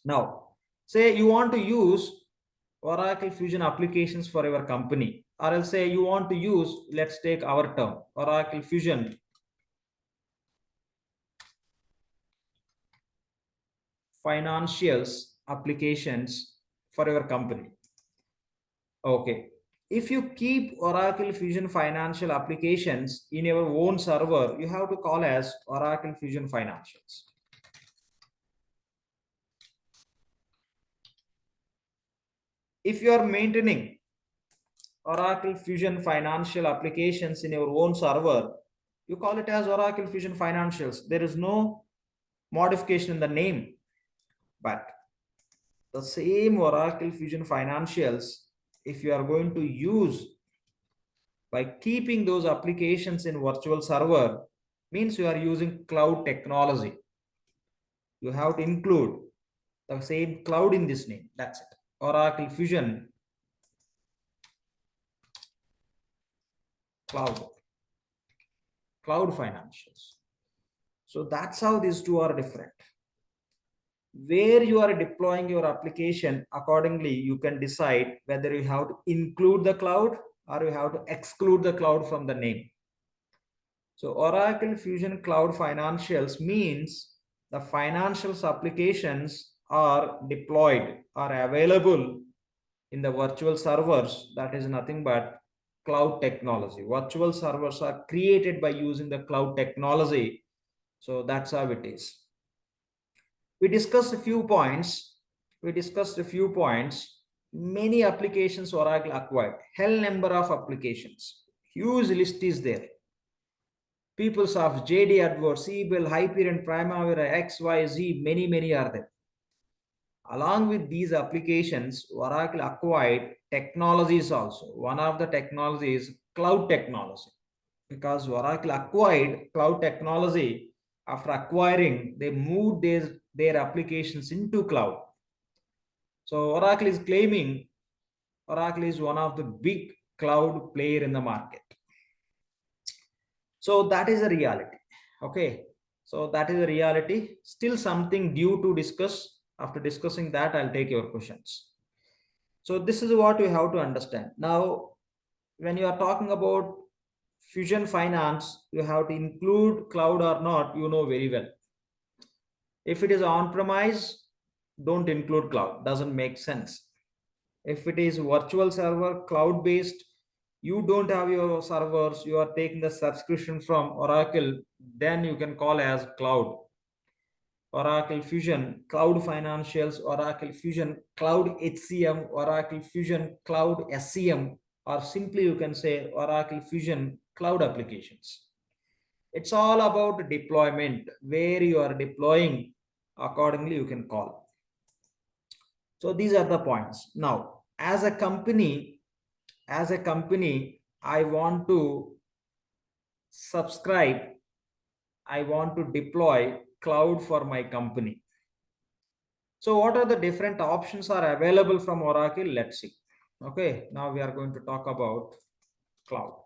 Now, say you want to use Oracle Fusion applications for your company, or else say you want to use, let's take our term, Oracle Fusion financials applications for your company. Okay. If you keep Oracle Fusion financial applications in your own server, you have to call as Oracle Fusion Financials. If you are maintaining Oracle Fusion financial applications in your own server, you call it as Oracle Fusion Financials. There is no modification in the name, but the same Oracle Fusion Financials, if you are going to use by keeping those applications in virtual server, means you are using cloud technology. You have to include the same cloud in this name. That's it. Oracle Fusion Cloud Financials. So that's how these two are different. Where you are deploying your application, accordingly, you can decide whether you have to include the cloud or you have to exclude the cloud from the name. So Oracle Fusion Cloud Financials means the financials applications are deployed, are available in the virtual servers. That is nothing but cloud technology. Virtual servers are created by using the cloud technology. So that's how it is. We discussed a few points. Many applications Oracle acquired. Hell number of applications. Huge list is there. PeopleSoft, JD Edwards, Siebel, Hyperion, Primavera, XYZ, many are there. Along with these applications, Oracle acquired technologies also. One of the technologies is cloud technology. Because Oracle acquired cloud technology, after acquiring, they moved their applications into cloud. So Oracle is claiming Oracle is one of the big cloud player in the market. So that is a reality. Okay. So that is a reality. Still something due to discuss. After discussing that, I'll take your questions. So this is what you have to understand. Now, when you are talking about Fusion Finance, you have to include cloud or not, you know very well. If it is on-premise, don't include cloud, doesn't make sense. If it is virtual server, cloud-based, you don't have your servers, you are taking the subscription from Oracle, then you can call as cloud. Oracle Fusion Cloud Financials, Oracle Fusion Cloud HCM, Oracle Fusion Cloud SCM, or simply you can say Oracle Fusion Cloud Applications. It's all about deployment, where you are deploying, accordingly you can call. So these are the points. Now, as a company, I want to subscribe, I want to deploy cloud for my company. So what are the different options are available from Oracle? Let's see. Okay, now we are going to talk about cloud.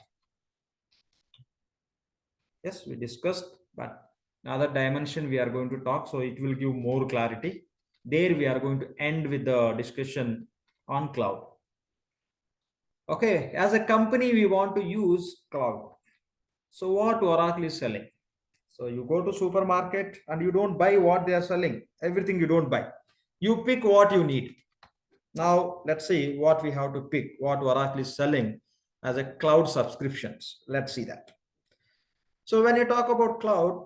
Yes, we discussed, but another dimension we are going to talk, so it will give more clarity. There we are going to end with the discussion on cloud. Okay, as a company, we want to use cloud. So what Oracle is selling? So you go to supermarket and you don't buy what they are selling. Everything you don't buy. You pick what you need. Now let's see what we have to pick, what Oracle is selling as a cloud subscriptions. Let's see that. So when you talk about cloud,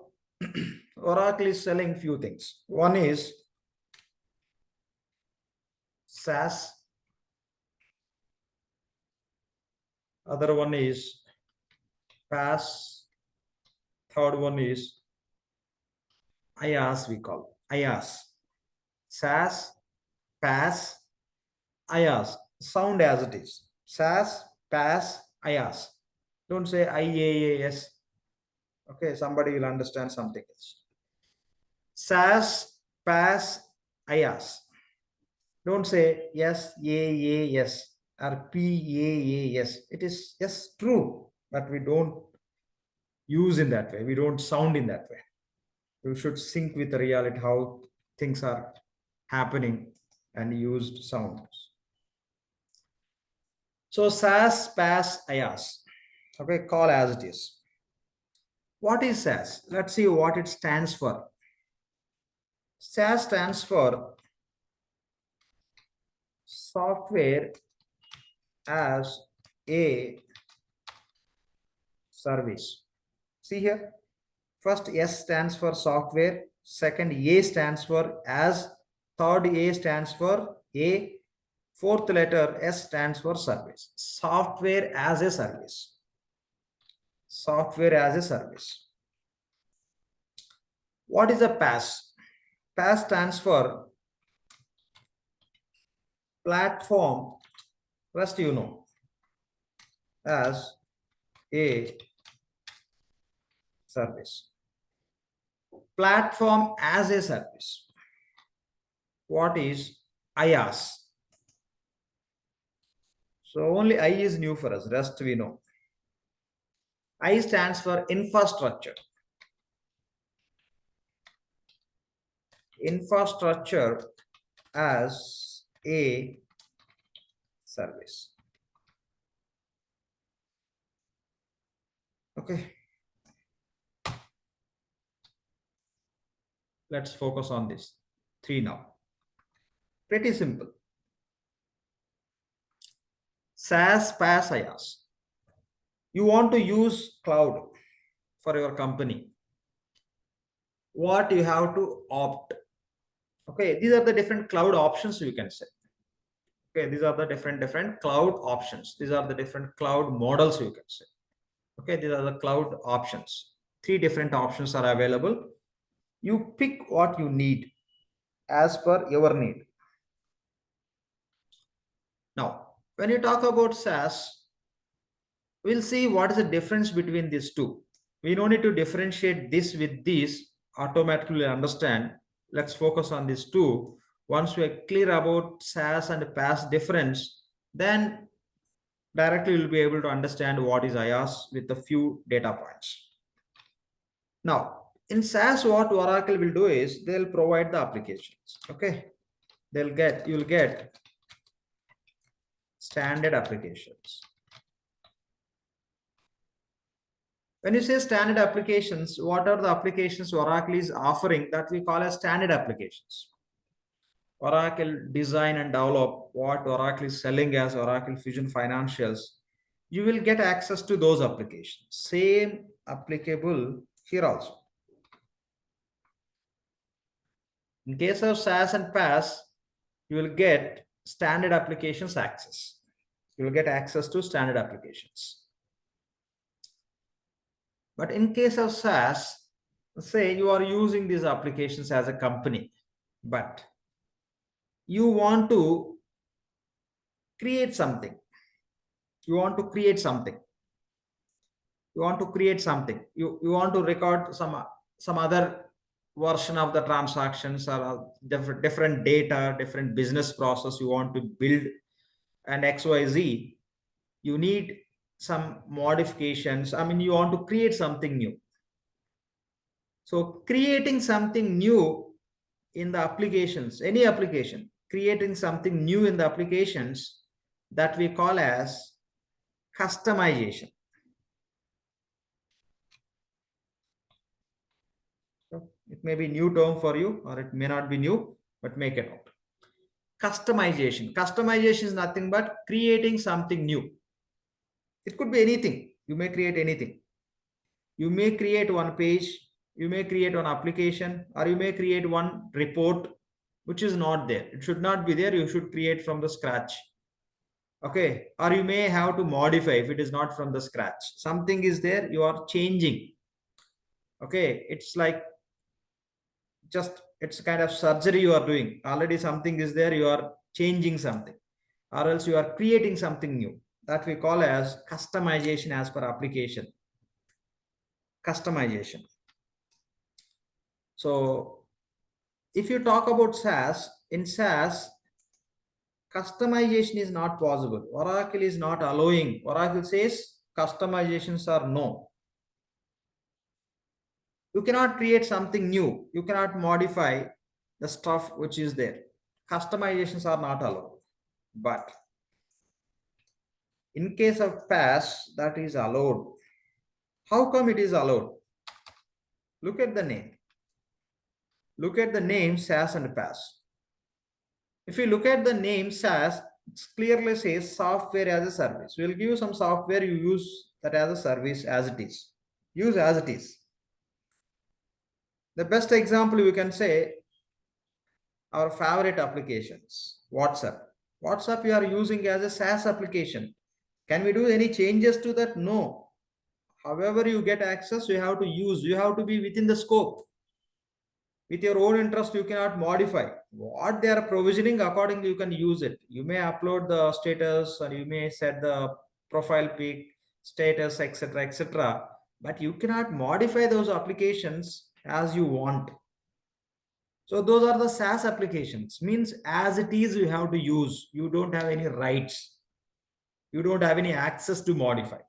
Oracle is selling few things. One is SaaS. Other one is PaaS. Third one is IaaS, we call IaaS. SaaS, PaaS, IaaS. Sound as it is. SaaS, PaaS, IaaS. Don't say IaaS. Okay, somebody will understand something else. SaaS, PaaS, IaaS. Don't say yes, yes, or PaaS. It is yes, true, but we don't use in that way. We don't sound in that way. You should sync with the reality, how things are happening and used sounds. So SAS, PaaS, IaaS. Okay, call as it is. What is SAS? Let's see what it stands for. SAS stands for software as a service. See here, first S stands for software, second A stands for as, third A stands for a, fourth letter S stands for service. Software as a service. Software as a service. What is a PaaS? PaaS stands for platform, rest you know, as a service. Platform as a service. What is IaaS? So only I is new for us, rest we know. I stands for infrastructure. Infrastructure as a service. Okay. Let's focus on this three now. Pretty simple. SaaS, PaaS, IaaS. You want to use cloud for your company. What you have to opt. Okay, these are the different cloud options you can say. Okay, these are the different cloud options. These are the different cloud models you can say. Okay, these are the cloud options. Three different options are available. You pick what you need as per your need. Now, when you talk about SaaS, we'll see what is the difference between these two. We don't need to differentiate this with this, automatically understand. Let's focus on these two. Once we are clear about SaaS and PaaS difference, then directly you'll be able to understand what is IaaS with a few data points. Now, in SaaS, what Oracle will do is they'll provide the applications. Okay, you'll get standard applications. When you say standard applications, what are the applications Oracle is offering that we call as standard applications? Oracle design and develop what Oracle is selling as Oracle Fusion Financials. You will get access to those applications. Same applicable here also. In case of SaaS and PaaS, you will get standard applications access. You will get access to standard applications. But in case of SaaS, say you are using these applications as a company, but you want to create something. You want to create something. You want to create something. You want to record some other version of the transactions or different data, different business process you want to build, and XYZ. You need some modifications. I mean, you want to create something new. So creating something new in the applications, any application, creating something new in the applications, that we call as customization. So it may be new term for you, or it may not be new, but make it out. Customization. Customization is nothing but creating something new. It could be anything. You may create anything. You may create one page, you may create one application, or you may create one report which is not there. It should not be there. You should create from the scratch. Okay, or you may have to modify if it is not from the scratch. Something is there, you are changing. Okay, it's like it's kind of surgery you are doing. Already something is there, you are changing something, or else you are creating something new. That we call as customization as per application. Customization. So if you talk about SaaS, in SaaS, customization is not possible. Oracle is not allowing. Oracle says customizations are no. You cannot create something new. You cannot modify the stuff which is there. Customizations are not allowed. But In case of PaaS, that is allowed. How come it is allowed? Look at the name. Look at the name SaaS and PaaS. If you look at the name SaaS, it clearly says software as a service. We'll give you some software, you use that as a service as it is. Use as it is. The best example we can say our favorite applications. WhatsApp. WhatsApp you are using as a SaaS application. Can we do any changes to that? No. However you get access, you have to use. You have to be within the scope. With your own interest, you cannot modify. What they are provisioning, accordingly you can use it. You may upload the status or you may set the profile pic, status, etc., etc. But you cannot modify those applications as you want. So those are the SaaS applications. Means as it is, you have to use. You don't have any rights. You don't have any access to modify.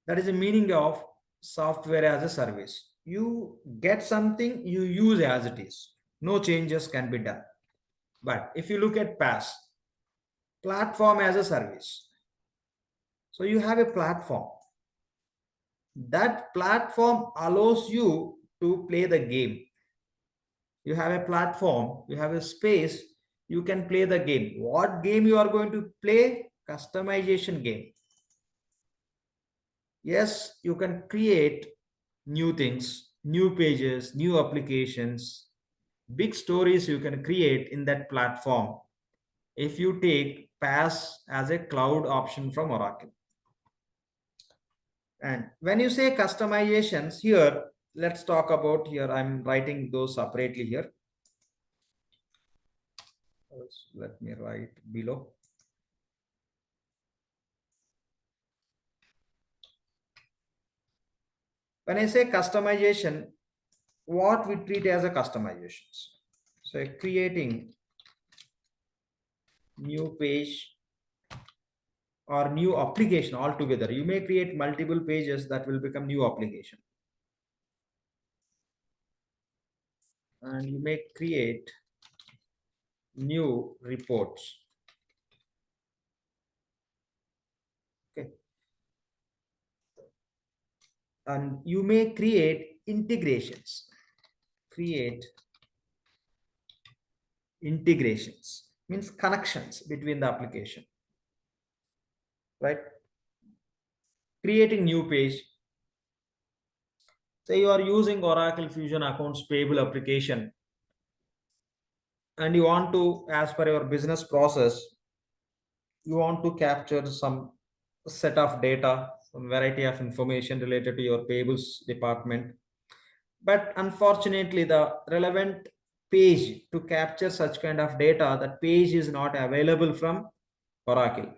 That is the meaning of software as a service. You get something, you use as it is. No changes can be done. But if you look at PaaS, platform as a service. So you have a platform. That platform allows you to play the game. You have a platform, you have a space, you can play the game. What game you are going to play? Customization game. Yes, you can create new things, new pages, new applications, big stories you can create in that platform if you take PaaS as a cloud option from Oracle. And when you say customizations here, let's talk about here. I'm writing those separately here. Let me write below. When I say customization, what we treat as a customizations? So creating new page or new application altogether. You may create multiple pages that will become new application. And you may create new reports. Okay. And you may create integrations. Create integrations means connections between the application. Right? Creating new page. Say you are using Oracle Fusion Accounts Payable application and you want to, as per your business process, you want to capture some set of data, some variety of information related to your payables department. But unfortunately, the relevant page to capture such kind of data, that page is not available from Oracle.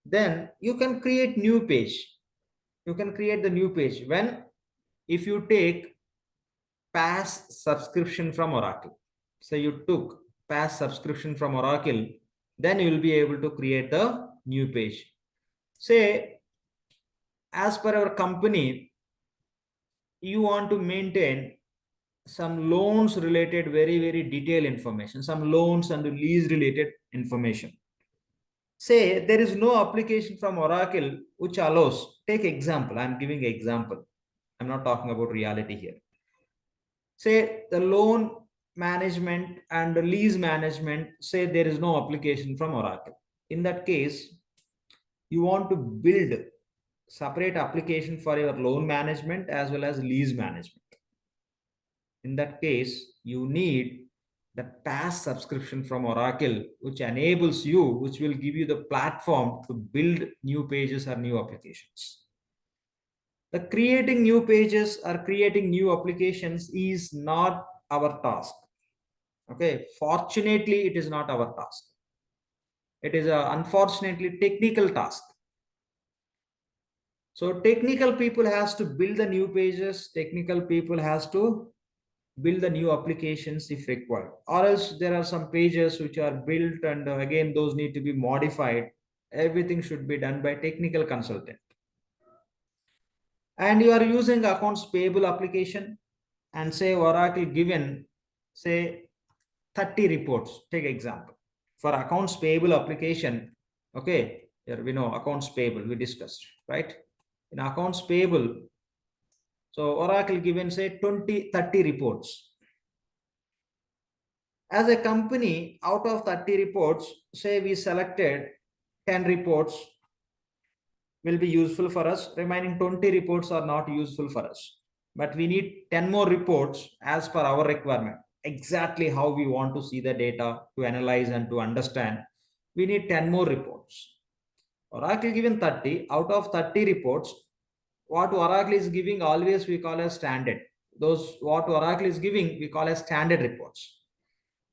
Then you can create new page. You can create the new page when, if you take PaaS subscription from Oracle. So you took PaaS subscription from Oracle, then you will be able to create the new page. Say, as per our company, you want to maintain some loans related very detailed information, some loans and lease related information. Say there is no application from Oracle which allows, take example, I'm giving an example. I'm not talking about reality here. Say the loan management and the lease management, say there is no application from Oracle. In that case, you want to build separate application for your loan management as well as lease management. In that case, you need the PaaS subscription from Oracle, which enables you, which will give you the platform to build new pages or new applications. The creating new pages or creating new applications is not our task. Okay, fortunately, it is not our task. It is a unfortunately technical task. So technical people has to build the new pages, technical people has to build the new applications if required, or else there are some pages which are built and again those need to be modified. Everything should be done by technical consultant. And you are using accounts payable application and say Oracle given say 30 reports, take example for accounts payable application. Okay, Here we know accounts payable, we discussed, right? In accounts payable, so Oracle given say 20, 30 reports. As a company, out of 30 reports, say we selected 10 reports will be useful for us. Remaining 20 reports are not useful for us. But we need 10 more reports as per our requirement. Exactly how we want to see the data, to analyze and to understand. We need 10 more reports. Oracle given 30. Out of 30 reports, what Oracle is giving always we call as standard. Those what Oracle is giving we call as standard reports.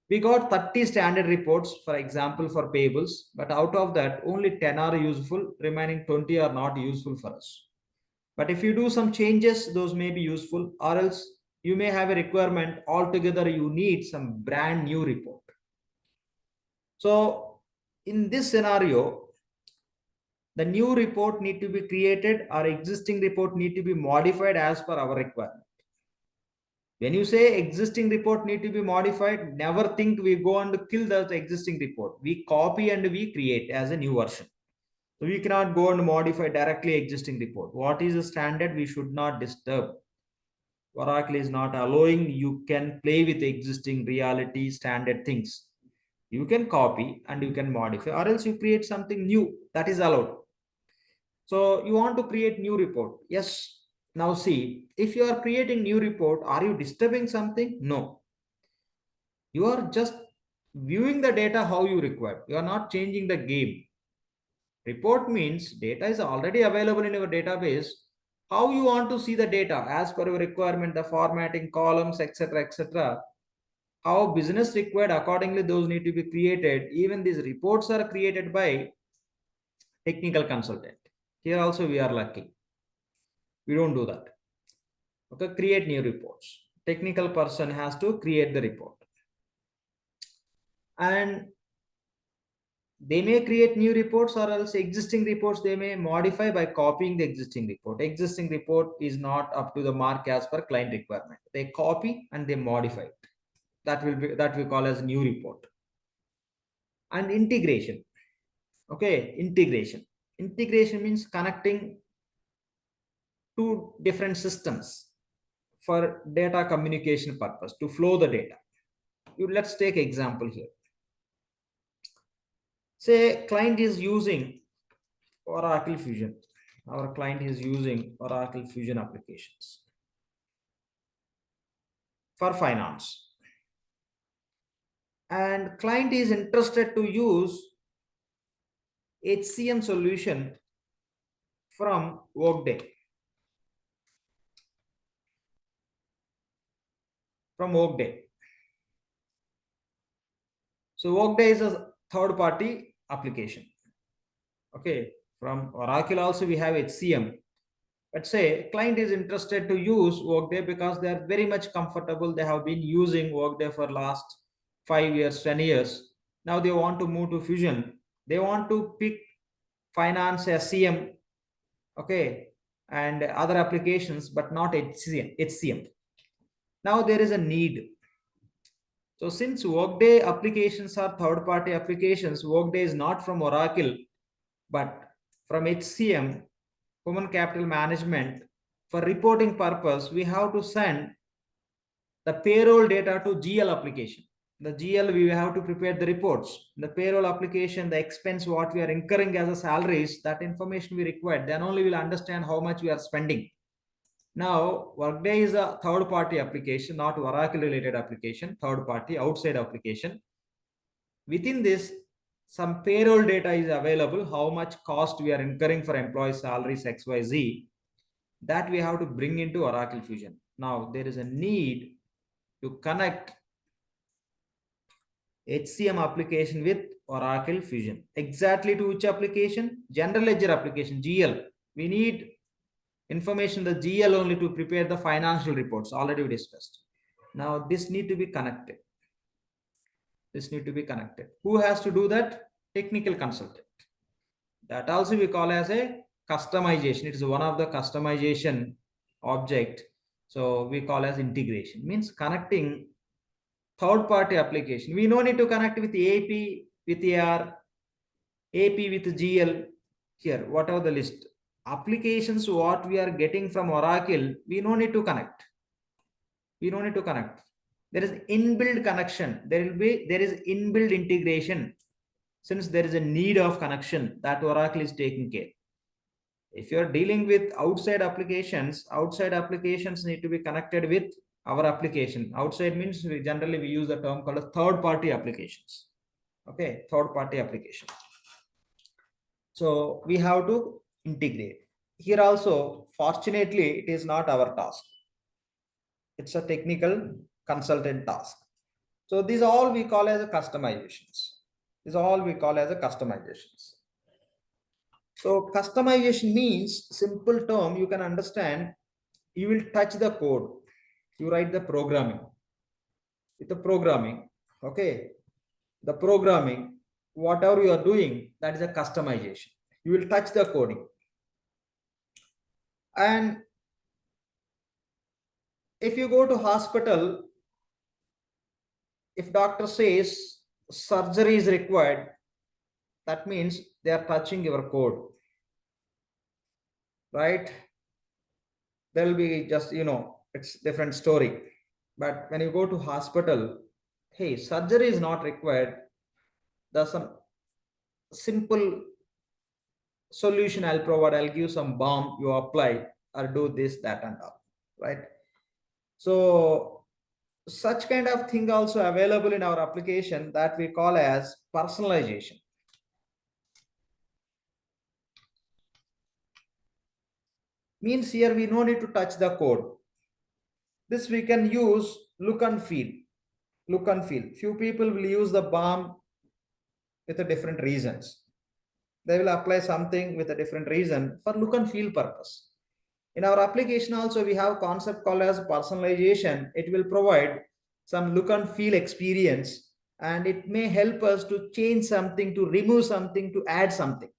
We got 30 standard reports, for example, for payables, but out of that, only 10 are useful, remaining 20 are not useful for us. But if you do some changes, those may be useful, or else you may have a requirement altogether, you need some brand new report. So in this scenario, the new report need to be created or existing report need to be modified as per our requirement. When you say existing report need to be modified, never think we go and kill the existing report. We copy and we create as a new version. So we cannot go and modify directly existing report. What is the standard? We should not disturb. Oracle is not allowing you can play with existing reality standard things. You can copy and you can modify, or else you create something new that is allowed. So you want to create new report. Yes. Now see, if you are creating new report, are you disturbing something? No. You are just viewing the data how you require. You are not changing the game. Report means data is already available in your database. How you want to see the data as per your requirement, the formatting, columns, etc., etc. How business required, accordingly those need to be created. Even these reports are created by technical consultant. Here also we are lucky. We don't do that. Okay, create new reports. Technical person has to create the report. And they may create new reports, or else existing reports they may modify by copying the existing report. Existing report is not up to the mark as per client requirement. They copy and they modify. That we call as new report. And integration. Okay, integration. Integration means connecting two different systems for data communication purpose to flow the data. Let's take example here. Say client is using Oracle Fusion. Our client is using Oracle Fusion applications for finance. And client is interested to use HCM solution from Workday. From Workday. So Workday is a third-party application. Okay, from Oracle also we have HCM. But say client is interested to use Workday because they are very much comfortable. They have been using Workday for last 5 years, 10 years. Now they want to move to Fusion. They want to pick finance, SCM, okay, and other applications, but not HCM. Now there is a need. So since Workday applications are third-party applications, Workday is not from Oracle, but from HCM, Human Capital Management. For reporting purpose, we have to send the payroll data to GL application. The GL, we have to prepare the reports. The payroll application, the expense, what we are incurring as a salaries, that information we require. Then only we'll understand how much we are spending. Now, Workday is a third-party application, not Oracle-related application, third-party, outside application. Within this, some payroll data is available, how much cost we are incurring for employee salaries, XYZ, that we have to bring into Oracle Fusion. Now, there is a need to connect HCM application with Oracle Fusion. Exactly to which application? General Ledger application, GL. We need information, the GL only to prepare the financial reports, already we discussed. Now this need to be connected. This need to be connected. Who has to do that? Technical consultant. That also we call as a customization. It is one of the customization object. So we call as integration. Means connecting third-party application. We no need to connect with AP, with AR, AP with GL. here, whatever the list, applications what we are getting from Oracle, we no need to connect. We don't need to connect. There is inbuilt connection. There is inbuilt integration. Since there is a need of connection, that Oracle is taking care. If you're dealing with outside applications need to be connected with our application. Outside means we generally use the term called third-party applications. Okay, third-party application. So we have to integrate. Here also, fortunately, it is not our task. It's a technical consultant task. So these all we call as a customizations. These all we call as a customizations. So customization means, simple term you can understand, you will touch the code, you write the programming. With the programming, okay, the programming, whatever you are doing, that is a customization. You will touch the coding. And if you go to hospital, if doctor says surgery is required, that means they are touching your code, right? There will be just, it's different story. But when you go to hospital, hey, surgery is not required. There's some simple solution I'll provide. I'll give some balm, you apply or do this, that and all, right? So such kind of thing also available in our application that we call as personalization. Means here we no need to touch the code. This we can use look and feel. Look and feel. Few people will use the balm with a different reasons. They will apply something with a different reason for look and feel purpose. In our application also, we have a concept called as personalization. It will provide some look and feel experience, and it may help us to change something, to remove something, to add something.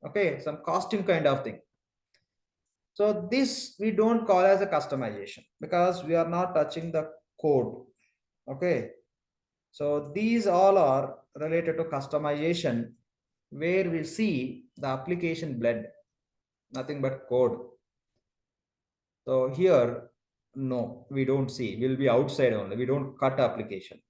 Okay, some costume kind of thing. So this we don't call as a customization because we are not touching the code. Okay, so these all are related to customization, where we see the application blend, nothing but code. So here, no, we don't see. We'll be outside only. We don't cut application.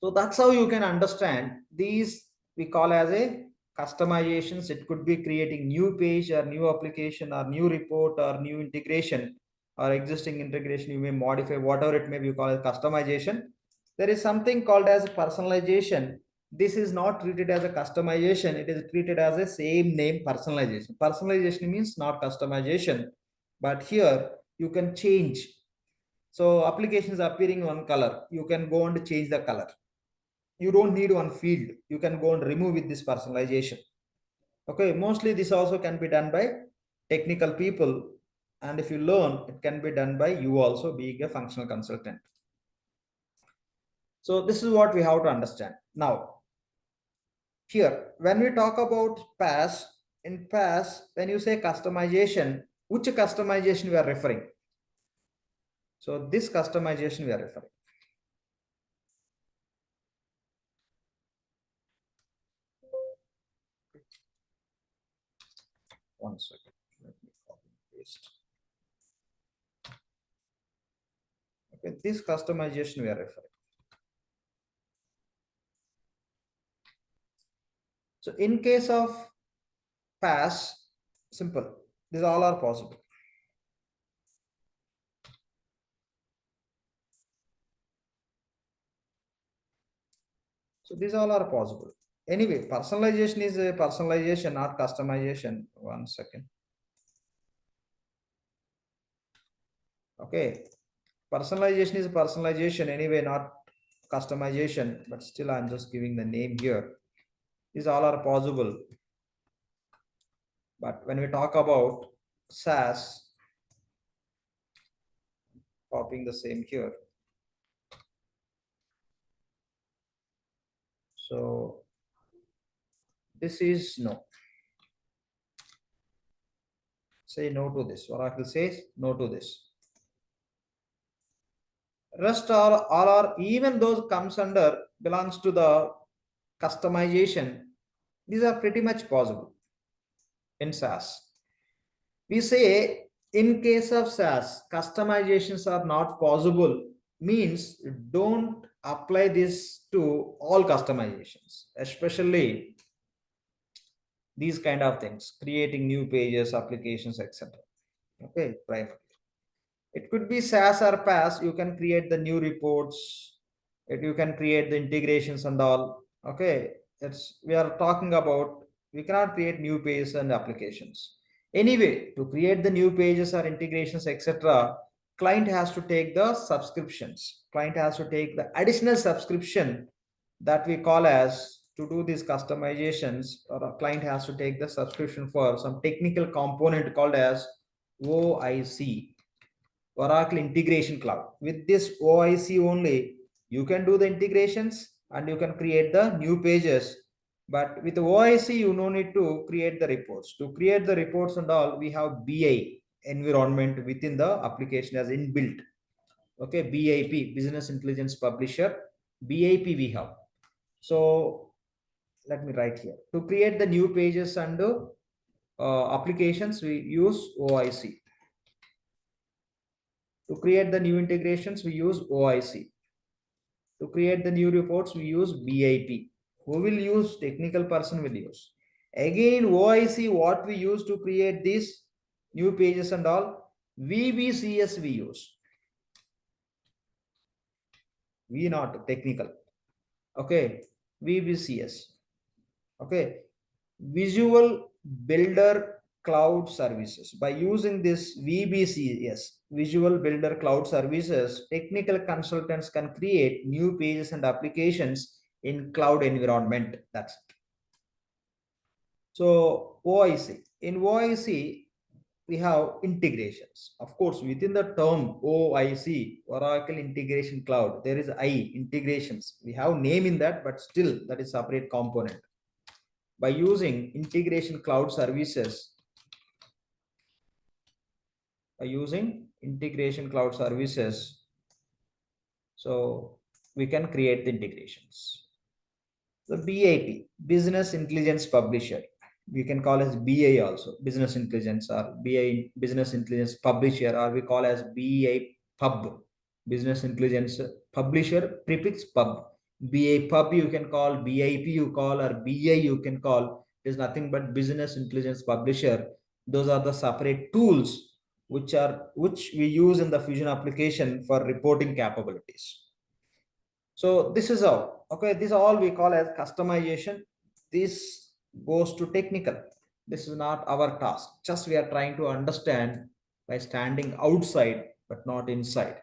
So that's how you can understand these. We call as a customizations. It could be creating new page or new application or new report or new integration or existing integration. You may modify whatever it may be. You call it customization. There is something called as personalization. This is not treated as a customization. It is treated as a same name personalization. Personalization means not customization, but here you can change. So applications appearing one color, you can go and change the color. You don't need one field. You can go and remove with this personalization. Okay, mostly this also can be done by technical people. And if you learn, it can be done by you also being a functional consultant. So this is what we have to understand. Now, here, when we talk about PaaS, in PaaS, when you say customization, which customization we are referring? So this customization we are referring. One second. Let me copy and paste. Okay, this customization we are referring. So in case of PaaS, simple. These all are possible. So these all are possible. Anyway, personalization is a personalization, not customization. One second. Okay. Personalization is personalization anyway, not customization, but still I'm just giving the name here. These all are possible. But when we talk about SaaS, copying the same here. So this is no. Say no to this. Oracle says no to this. Rest all are, even those comes under, belongs to the customization. These are pretty much possible in SaaS. We say in case of SaaS, customizations are not possible, means don't apply this to all customizations, especially these kind of things, creating new pages, applications, etc. Okay, primarily. It could be SaaS or PaaS. You can create the new reports. You can create the integrations and all. Okay, we are talking about, we cannot create new pages and applications. Anyway, to create the new pages or integrations, etc., client has to take the subscriptions. Client has to take the additional subscription that we call as to do these customizations, or a client has to take the subscription for some technical component called as OIC, Oracle Integration Cloud. With this OIC only, you can do the integrations and you can create the new pages. But with OIC, you no need to create the reports. To create the reports and all, we have BI environment within the application as inbuilt. Okay, BIP, Business Intelligence Publisher, BIP we have. So let me write here. To create the new pages and applications, we use OIC. To create the new integrations, we use OIC. To create the new reports, we use BIP. Who will use? Technical person will use. Again, OIC, what we use to create these new pages and all, VBCS we use. We not technical. Okay, VBCS. Okay, Visual Builder Cloud Services. By using this VBCS, Visual Builder Cloud Services, technical consultants can create new pages and applications in cloud environment. That's it. So OIC. In OIC, we have integrations. Of course, within the term OIC, Oracle Integration Cloud, there is I, integrations. We have name in that, but still that is separate component. By using integration cloud services, so we can create the integrations. The BIP, Business Intelligence Publisher, we can call as BI also, Business Intelligence, or BI, Business Intelligence Publisher, or we call as BI Pub, Business Intelligence Publisher, prefix Pub. BA Pub you can call, BIP you call, or BI you can call. It is nothing but Business Intelligence Publisher. Those are the separate tools which we use in the Fusion application for reporting capabilities. So this is all. Okay, this all we call as customization. This goes to technical. This is not our task. Just we are trying to understand by standing outside but not inside.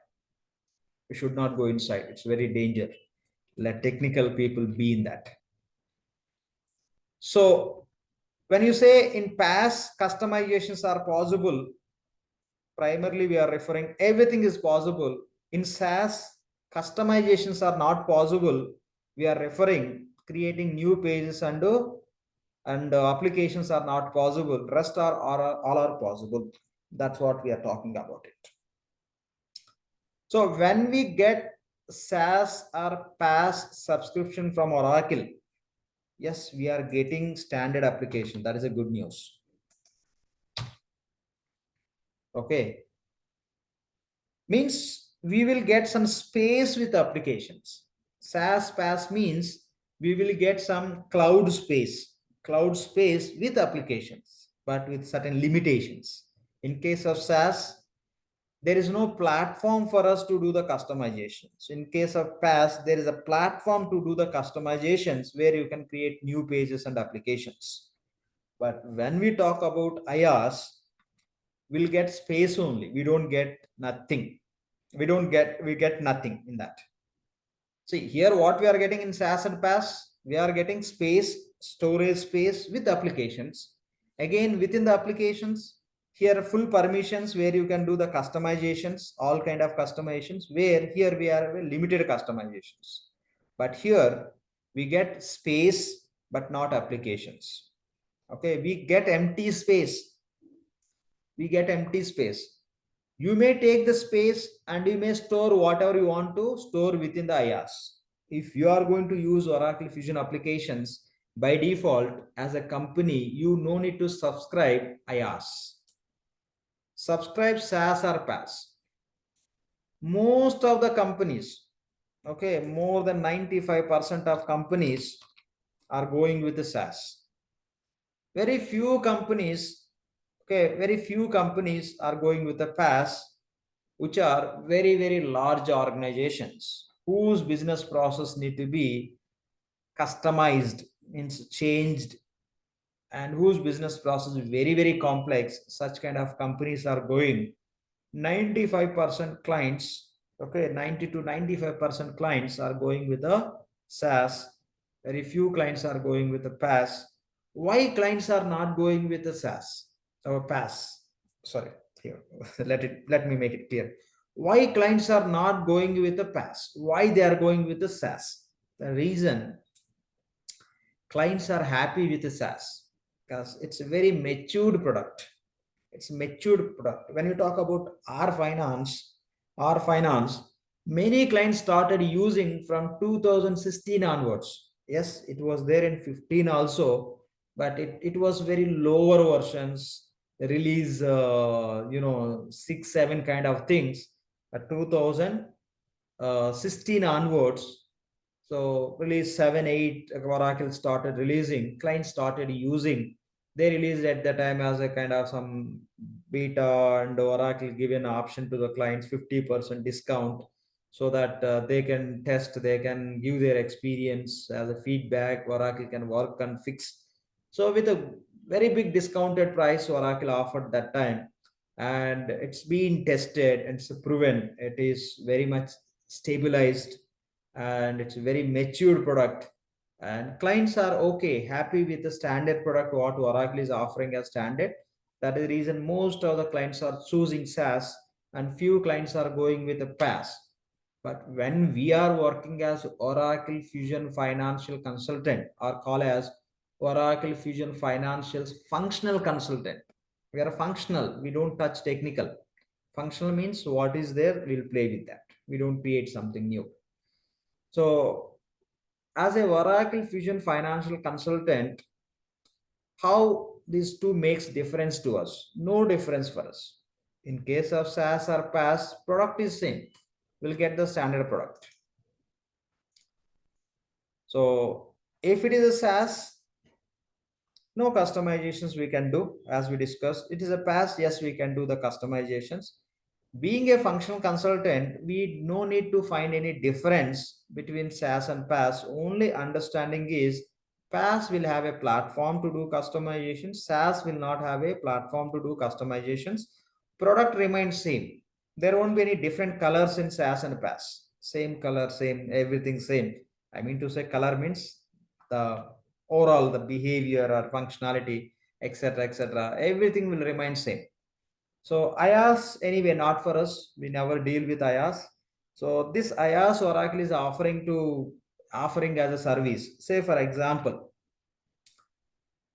We should not go inside. It's very dangerous. Let technical people be in that. So when you say in PaaS customizations are possible, primarily we are referring everything is possible. In SaaS, customizations are not possible. We are referring creating new pages and applications are not possible. Rest all are possible. That's what we are talking about it. So when we get SaaS or PaaS subscription from Oracle, yes, we are getting standard application. That is a good news. Okay. Means we will get some space with applications. SaaS PaaS means we will get some cloud space with applications, but with certain limitations. In case of SaaS, there is no platform for us to do the customizations. In case of PaaS, there is a platform to do the customizations where you can create new pages and applications. But when we talk about IaaS, we'll get space only. We don't get nothing. We get nothing in that. See here, what we are getting in SaaS and PaaS, we are getting space, storage space with applications. Again, within the applications, here full permissions where you can do the customizations, all kind of customizations, where here we are limited customizations. But here we get space, but not applications. Okay, we get empty space. You may take the space and you may store whatever you want to store within the IaaS. If you are going to use Oracle Fusion applications, By default, as a company, you no need to subscribe IaaS. Subscribe SaaS or PaaS. Most of the companies, okay, more than 95% of companies are going with the SaaS. Very few companies, okay, very few companies are going with the PaaS, which are very, very large organizations whose business process need to be customized, means changed, and whose business process is very, very complex. Such kind of companies are going. 95% clients, okay, 90 to 95% clients are going with a SaaS. Very few clients are going with a PaaS. Why clients are not going with the SaaS or PaaS? Sorry, here, let me make it clear. Why clients are not going with the PaaS? Why they are going with the SaaS? The reason clients are happy with the SaaS because it's a very matured product. It's a matured product. When you talk about our finance, many clients started using from 2016 onwards. Yes, it was there in 15 also, but it was very lower versions, release 6, 7 kind of things. But 2016 onwards, so release 7, 8, Oracle started releasing, clients started using. They released at the time as a kind of some beta, and Oracle given an option to the clients 50% discount so that they can test, they can give their experience as a feedback. Oracle can work and fix. So with a very big discounted price, Oracle offered that time, and it's been tested and it's proven it is very much stabilized, and it's a very matured product, and clients are okay, happy with the standard product what Oracle is offering as standard. That is the reason most of the clients are choosing SaaS and few clients are going with a PaaS. But when we are working as Oracle Fusion Financial Consultant, or call as Oracle Fusion Financials Functional Consultant, we are functional, we don't touch technical. Functional means what is there, we'll play with that, we don't create something new. So as a Oracle Fusion Financial Consultant, how these two makes difference to us? No difference for us. In case of SaaS or PaaS, product is same. We'll get the standard product. So if it is a SaaS, no customizations we can do, as we discussed. It is a PaaS, yes, we can do the customizations. Being a functional consultant, we no need to find any difference between SaaS and PaaS. Only understanding is PaaS will have a platform to do customizations. SaaS will not have a platform to do customizations. Product remains same. There won't be any different colors in SaaS and PaaS. Same color, same, everything same. I mean to say color means the overall the behavior or functionality, etc., everything will remain same. So IaaS anyway not for us, we never deal with IaaS. So this IaaS Oracle is offering as a service. Say for example,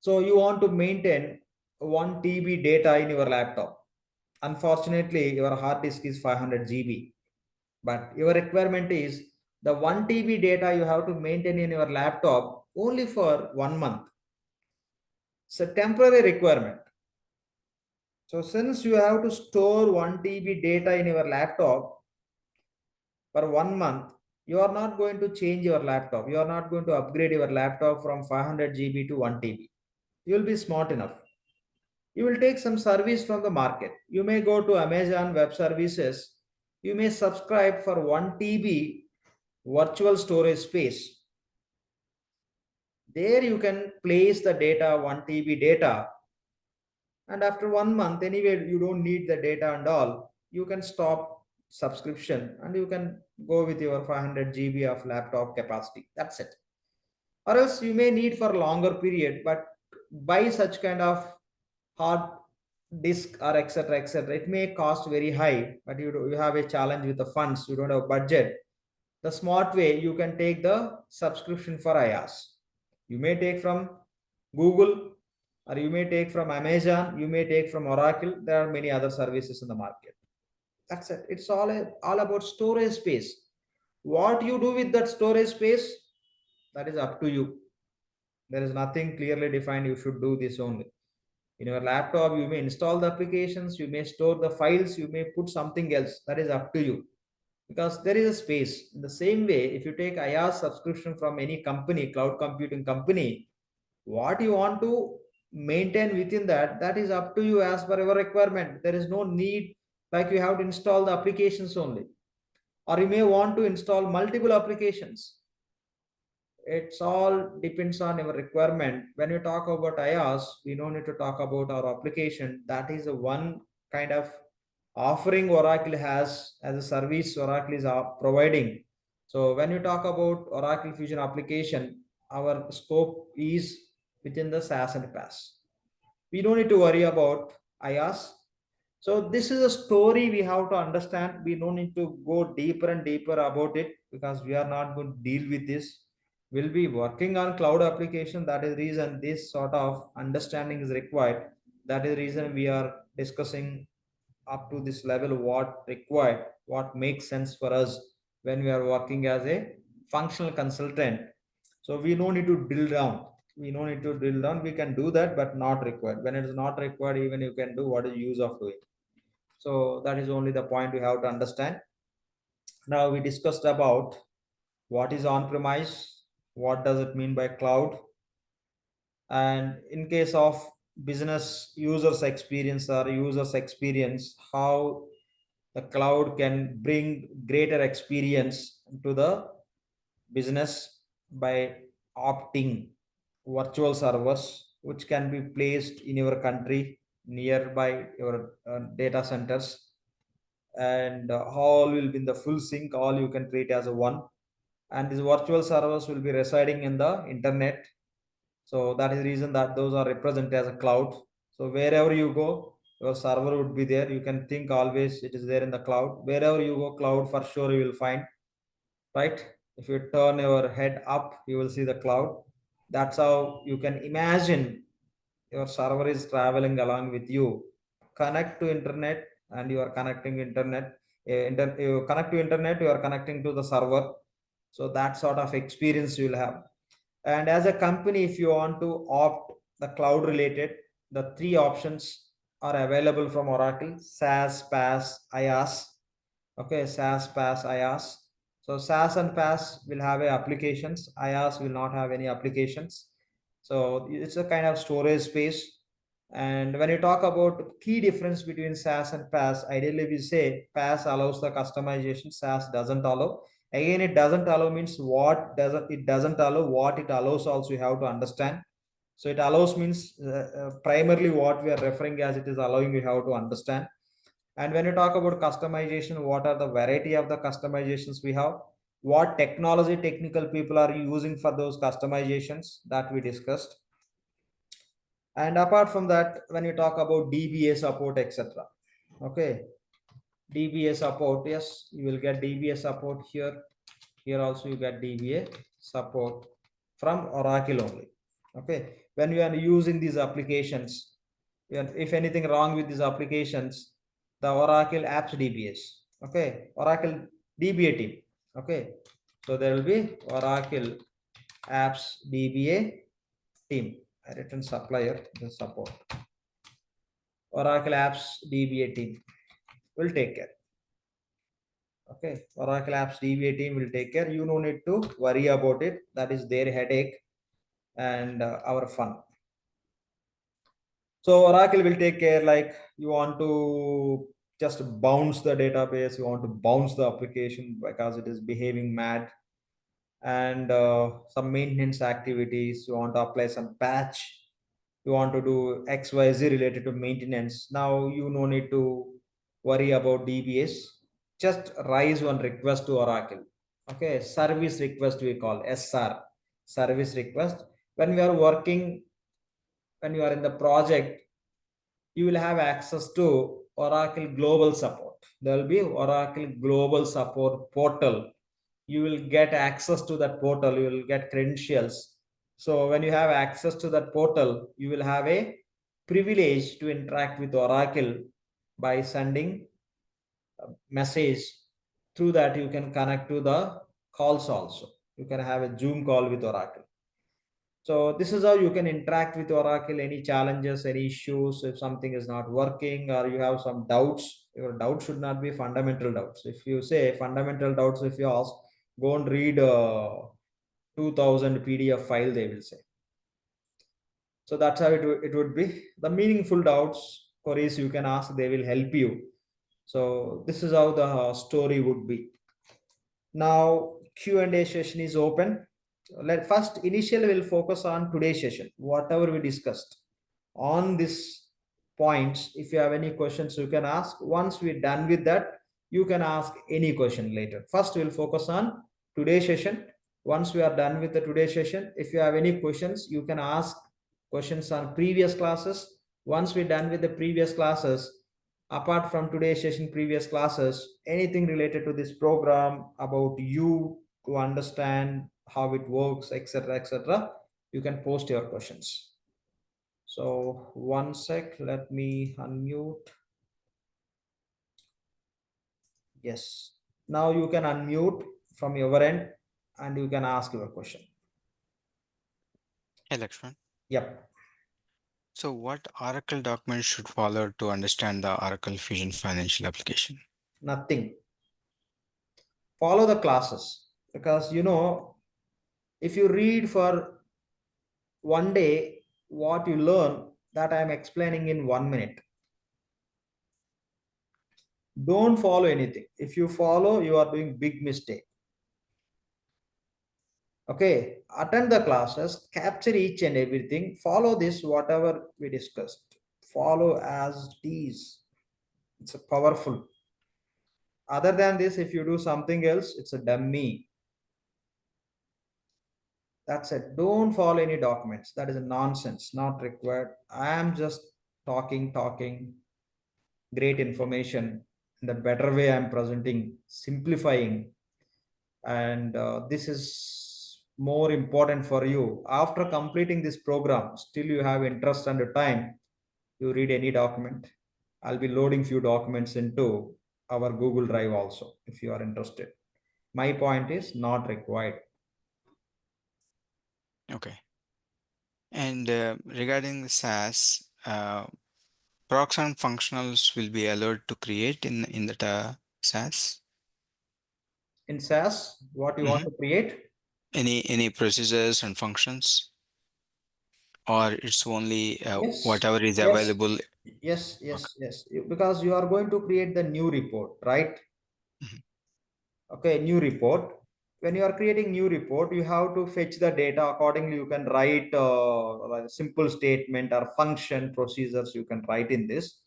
so you want to maintain 1 TB data in your laptop. Unfortunately, your hard disk is 500 GB, but your requirement is the 1 TB data you have to maintain in your laptop only for 1 month. It's a temporary requirement. So since you have to store 1 TB data in your laptop for 1 month, you are not going to change your laptop. You are not going to upgrade your laptop from 500 GB to 1 TB. You will be smart enough. You will take some service from the market. You may go to Amazon Web Services. You may subscribe for 1 TB virtual storage space. There you can place the data, 1 TB data, and after 1 month, anyway, you don't need the data and all, you can stop subscription and you can go with your 500 GB of laptop capacity. That's it. Or else you may need for longer period, but buy such kind of hard disk or etc., it may cost very high, but you have a challenge with the funds, you don't have budget. The smart way, you can take the subscription for IaaS. You may take from Google, or you may take from Amazon, you may take from Oracle. There are many other services in the market. That's it. It's all about storage space. What you do with that storage space, that is up to you. There is nothing clearly defined. You should do this only. In your laptop, you may install the applications, you may store the files, you may put something else. That is up to you, because there is a space. In the same way, if you take IaaS subscription from any company, cloud computing company, what you want to maintain within that, that is up to you as per your requirement. There is no need like you have to install the applications only, or you may want to install multiple applications. It's all depends on your requirement. When you talk about IaaS, we don't need to talk about our application. That is the one kind of offering Oracle has as a service Oracle is providing. So when you talk about Oracle Fusion application, our scope is within the SaaS and PaaS. We don't need to worry about IaaS. So this is a story we have to understand. We don't need to go deeper and deeper about it, because we are not going to deal with this. We'll be working on cloud application. That is the reason this sort of understanding is required. That is the reason we are discussing up to this level what required, what makes sense for us when we are working as a functional consultant. So we don't need to drill down. We don't need to drill down. We can do that, but not required. When it is not required, even you can do, what is use of doing. So that is only the point we have to understand. Now we discussed about what is on-premise, what does it mean by cloud, and in case of business users experience or users experience, how the cloud can bring greater experience to the business by opting virtual servers which can be placed in your country nearby your data centers, and all will be in the full sync, all you can treat as a one, and these virtual servers will be residing in the internet. So that is the reason that those are represented as a cloud. So wherever you go, your server would be there. You can think always it is there in the cloud. Wherever you go, cloud for sure you will find, right? If you turn your head up, you will see the cloud. That's how you can imagine your server is traveling along with you. Connect to internet, and you are connecting internet. You connect to internet, you are connecting to the server. So that sort of experience you will have. And as a company, if you want to opt the cloud related, the three options are available from Oracle: SaaS, PaaS, IaaS. Okay, SaaS, PaaS, IaaS. So SaaS and PaaS will have applications. IaaS will not have any applications. So it's a kind of storage space. And when you talk about key difference between SaaS and PaaS, ideally we say PaaS allows the customization, SaaS doesn't allow. Again, it doesn't allow means what doesn't it doesn't allow, what it allows also you have to understand. So it allows means primarily what we are referring as it is allowing, you have to understand. And when you talk about customization, what are the variety of the customizations we have, what technology technical people are using for those customizations, that we discussed. And apart from that, when you talk about DBA support, etc. Okay, DBA support, yes, you will get DBA support here. Here also you get DBA support from Oracle only. Okay, when you are using these applications, if anything wrong with these applications, the Oracle apps DBAs, okay, Oracle DBA team. Okay, so there will be Oracle apps DBA team, written supplier, the support. Oracle apps DBA team will take care. Okay, Oracle apps DBA team will take care. You don't need to worry about it. That is their headache and our fun. So Oracle will take care, like you want to just bounce the database, you want to bounce the application because it is behaving mad, and some maintenance activities, you want to apply some patch, you want to do XYZ related to maintenance. Now you no need to worry about DBAs. Just raise one request to Oracle. Okay, service request we call SR, service request. When we are working, when you are in the project, you will have access to Oracle Global Support. There will be Oracle Global Support portal. You will get access to that portal. You will get credentials. So when you have access to that portal, you will have a privilege to interact with Oracle by sending a message. Through that, you can connect to the calls also. You can have a Zoom call with Oracle. So this is how you can interact with Oracle, any challenges, any issues, if something is not working or you have some doubts. Your doubt should not be fundamental doubts. If you say fundamental doubts, if you ask, go and read 2000 PDF file, they will say. So that's how it would be. The meaningful doubts, queries you can ask, they will help you. So this is how the story would be. Now Q&A session is open. First, initially we'll focus on today's session, whatever we discussed on this points. If you have any questions, you can ask. Once we're done with that, you can ask any question later. First, we'll focus on today's session. Once we are done with the today's session, if you have any questions, you can ask questions on previous classes. Once we're done with the previous classes, apart from today's session, previous classes, anything related to this program about you to understand how it works, etc., you can post your questions. So one sec, let me unmute. Yes, now you can unmute from your end and you can ask your question. Hey, Lakshman. Yep. So what Oracle documents should follow to understand the Oracle Fusion Financial application? Nothing. Follow the classes, because if you read for one day, what you learn, that I am explaining in 1 minute. Don't follow anything. If you follow, you are doing big mistake. Okay, attend the classes, capture each and everything, follow this, whatever we discussed, follow as it is. It's a powerful. Other than this, if you do something else, it's a dummy. That's it. Don't follow any documents. That is a nonsense, not required. I am just talking, great information in the better way. I'm presenting, simplifying, and this is more important for you. After completing this program, still you have interest and time, you read any document. I'll be loading few documents into our Google Drive also, if you are interested. My point is not required. Okay. And regarding the SAS, procs and functionals will be allowed to create in the SAS. In SAS, what you want to create? Any procedures and functions, or it's only Yes, whatever is yes, available. yes, Okay. yes. Because you are going to create the new report, right? Mhm. Okay, new report. When you are creating new report, you have to fetch the data accordingly. You can write a simple statement or function procedures you can write in this,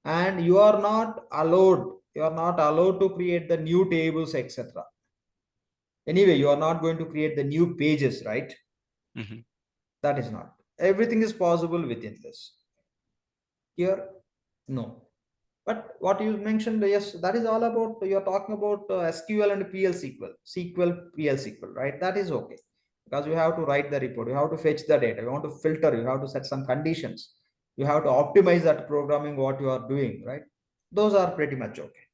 and you are not allowed. You are not allowed to create the new tables, etc. Anyway, you are not going to create the new pages, right? Mhm. That is not. Everything is possible within this. Here, no. But what you mentioned, yes, that is all about, you're talking about SQL and PL SQL, PL SQL, right? That is okay. Because you have to write the report, you have to fetch the data, you want to filter, you have to set some conditions, you have to optimize that programming, what you are doing, right? Those are pretty much okay.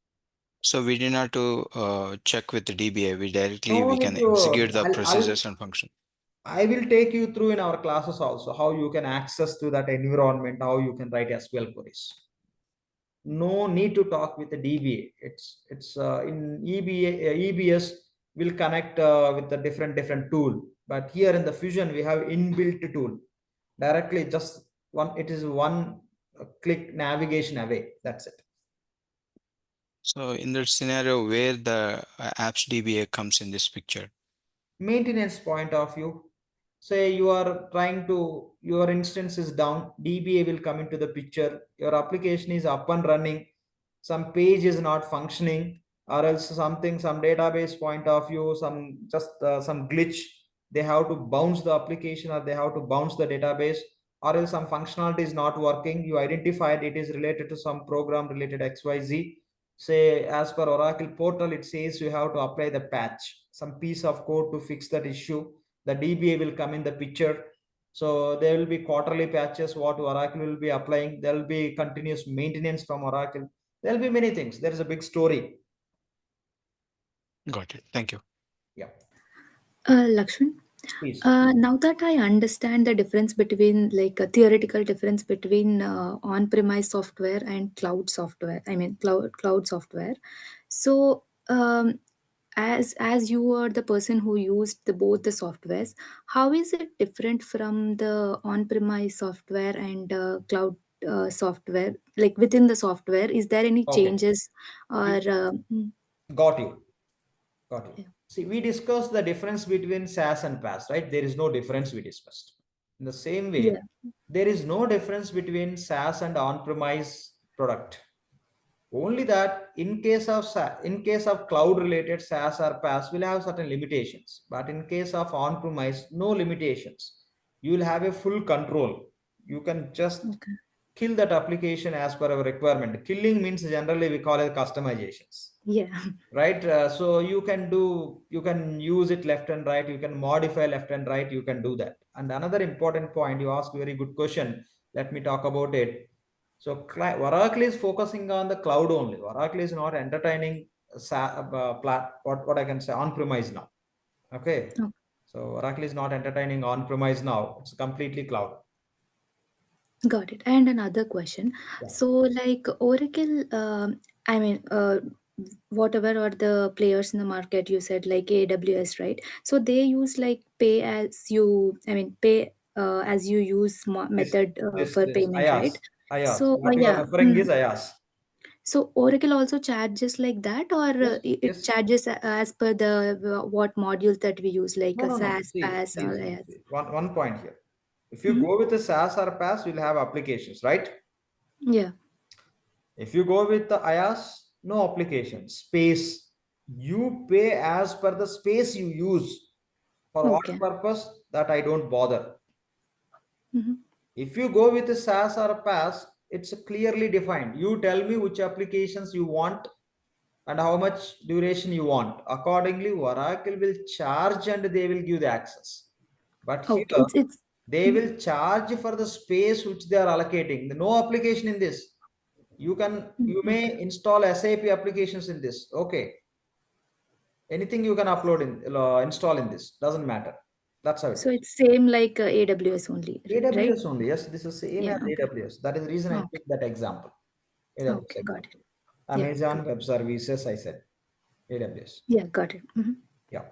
So we didn't have to check with the DBA. No We need can to, execute the procedures and function. I will take you through in our classes also, how you can access to that environment, how you can write SQL queries. No need to talk with the DBA. It's in EBS will connect with the different tool, but here in the Fusion we have inbuilt tool directly. Just one, it is one click navigation away. That's it. So in that scenario, where the apps DBA comes in this picture? Maintenance point of view, say you are trying to, your instance is down, DBA will come into the picture, your application is up and running, some page is not functioning, or else something, some database point of view, some glitch, they have to bounce the application or they have to bounce the database, or else some functionality is not working, you identified it is related to some program related XYZ. Say as per Oracle portal, it says you have to apply the patch, some piece of code to fix that issue. The DBA will come in the picture. So there will be quarterly patches what Oracle will be applying. There will be continuous maintenance from Oracle. There will be many things. There is a big story. Got it. Thank you. Yeah. Lakshman, Please. Now that I understand the difference between, like, a theoretical difference between on-premise software and cloud software, I mean cloud software. So, as you were the person who used both the softwares, how is it different from the on-premise software and cloud software? Like within the software, is there any Okay. changes or? Got you. Got you. Yeah. See, we discussed the difference between SaaS and PaaS, right? There is no difference we discussed. In the same way, Yeah. there is no difference between SaaS and on-premise product. Only that in case of cloud related SaaS or PaaS will have certain limitations, but in case of on-premise, no limitations. You will have a full control. You can just Okay. kill that application as per our requirement. Killing means generally we call it customizations, Yeah. right? So you can use it left and right. You can modify left and right. You can do that. And another important point, you asked very good question. Let me talk about it. So Oracle is focusing on the cloud only. Oracle is not entertaining what I can say on-premise now. Okay. Okay. So Oracle is not entertaining on-premise now. It's completely cloud. Got it. And another question. Yeah. So, like Oracle, I mean, whatever are the players in the market, you said like AWS, right? So they use like pay as you, I mean, pay as you use This method for this payment, right? IaaS. So, What you are yeah. referring is IaaS. So Oracle also charges like that, or Yes, it yes. charges as per the what modules that we use, like No, a no, no. SaaS, See, PaaS, see, or see, IaaS. see. One point here. If you Mhm. go with a SaaS or PaaS, you'll have applications, right? Yeah. If you go with the IaaS, no application, space. You pay as per the space you use. For what Okay. purpose? That I don't bother. Hmm. If you go with a SaaS or a PaaS, it's clearly defined. You tell me which applications you want and how much duration you want. Accordingly, Oracle will charge and they will give the access. But here, Okay. It's. they will charge for the space which they are allocating. No application in this. You may Okay. install SAP applications in this. Okay. Anything you can upload in, install in this. Doesn't matter. That's how it So is. it's same like AWS only, right? AWS only. Yes, this is same Yeah. as Okay. AWS. That is the reason I Okay. picked that example. AWS Okay. Got example. it. Yeah. Amazon Web Services, I said. AWS. Yeah. Got it. Hmm. Yeah.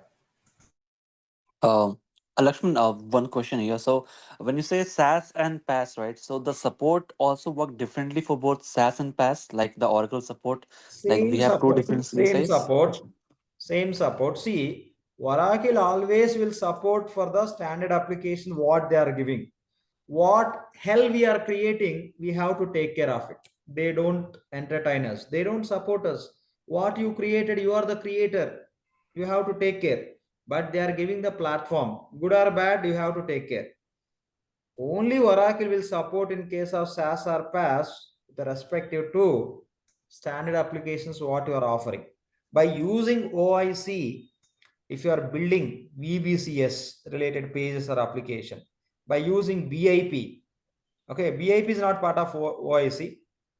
Um, Lakshman, one question here. So when you say SaaS and PaaS, right? So the support also work differently for both SaaS and PaaS, like the Oracle support. Like we Same have two support. different Same CSIs. support. Same support. See, Oracle always will support for the standard application what they are giving. What hell we are creating, we have to take care of it. They don't entertain us. They don't support us. What you created, you are the creator. You have to take care. But they are giving the platform. Good or bad, you have to take care. Only Oracle will support in case of SaaS or PaaS, the respective to standard applications what you are offering. By using OIC, if you are building VBCS related pages or application, by using BIP, okay, BIP is not part of OIC.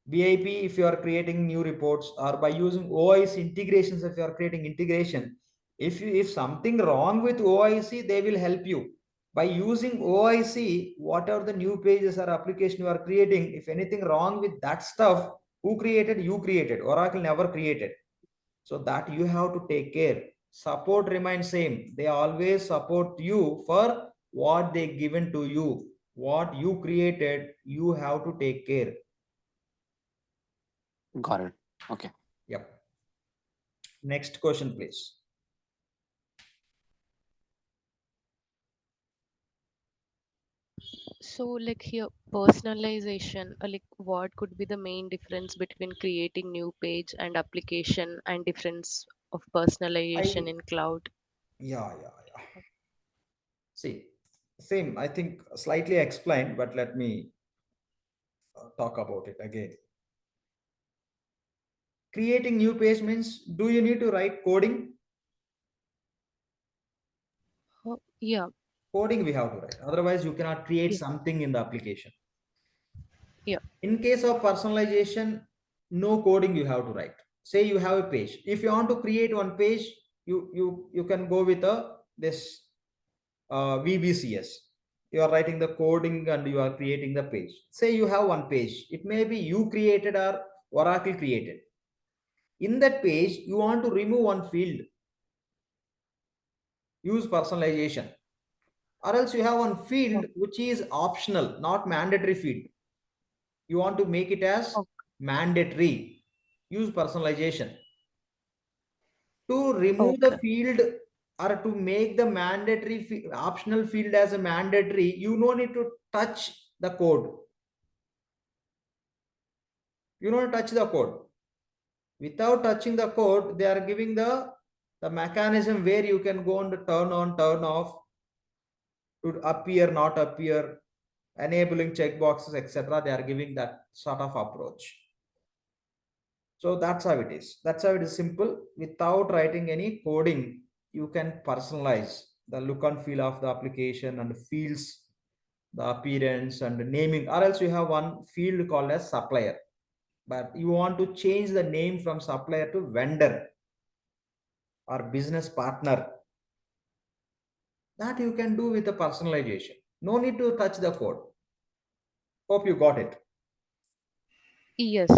BIP, if you are creating new reports, or by using OIC integrations, if you are creating integration, if something wrong with OIC, they will help you. By using OIC, whatever the new pages or application you are creating, if anything wrong with that stuff, who created? You created. Oracle never created. So that you have to take care. Support remains same. They always support you for what they given to you. What you created, you have to take care. Got it. Okay. Yep. Next question, please. So, like here, personalization, like what could be the main difference between creating new page and application and difference of personalization in cloud? Yeah. See, same, I think slightly explained, but let me talk about it again. Creating new page means, do you need to write coding? Yeah, Coding we have to write. Otherwise, you cannot create yeah, something in the application. yeah. In case of personalization, no coding you have to write. Say you have a page. If you want to create one page, you can go with this VBCS. You are writing the coding and you are creating the page. Say you have one page. It may be you created or Oracle created. In that page, you want to remove one field. Use personalization. Or else you have one field which is optional, not mandatory field. You want to make it as mandatory. Use personalization. To remove the field or to make the mandatory optional field as a mandatory, you don't need to touch the code. You don't touch the code. Without touching the code, they are giving the mechanism where you can go and turn on, turn off, to appear, not appear, enabling checkboxes, etc. They are giving that sort of approach. So that's how it is. That's how it is simple. Without writing any coding, you can personalize the look and feel of the application and fields, the appearance and the naming. Or else you have one field called as supplier, but you want to change the name from supplier to vendor or business partner. That you can do with the personalization. No need to touch the code. Hope you got it. Yes.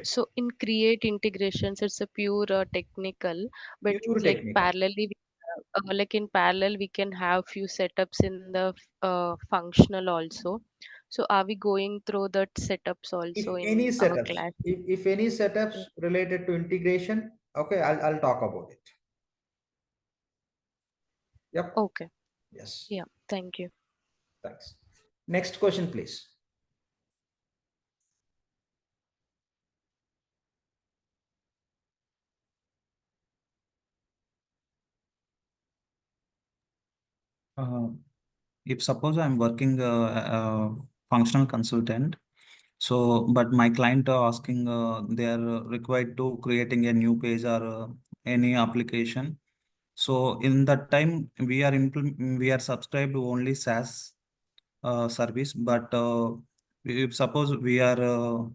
So in create integrations, it's a pure technical, but Pure like technical. parallelly, like in parallel, we can have few setups in the functional also. So are we going through that setups If also any in our setups, class? if any setups related to integration, okay, I'll talk about it. Yep. Okay. Yes. Yeah. Thank you. Thanks. Next question, please. If suppose I'm working functional consultant, so but my client are asking they are required to creating a new page or any application. So in that time we are subscribed to only SaaS service, but if suppose we are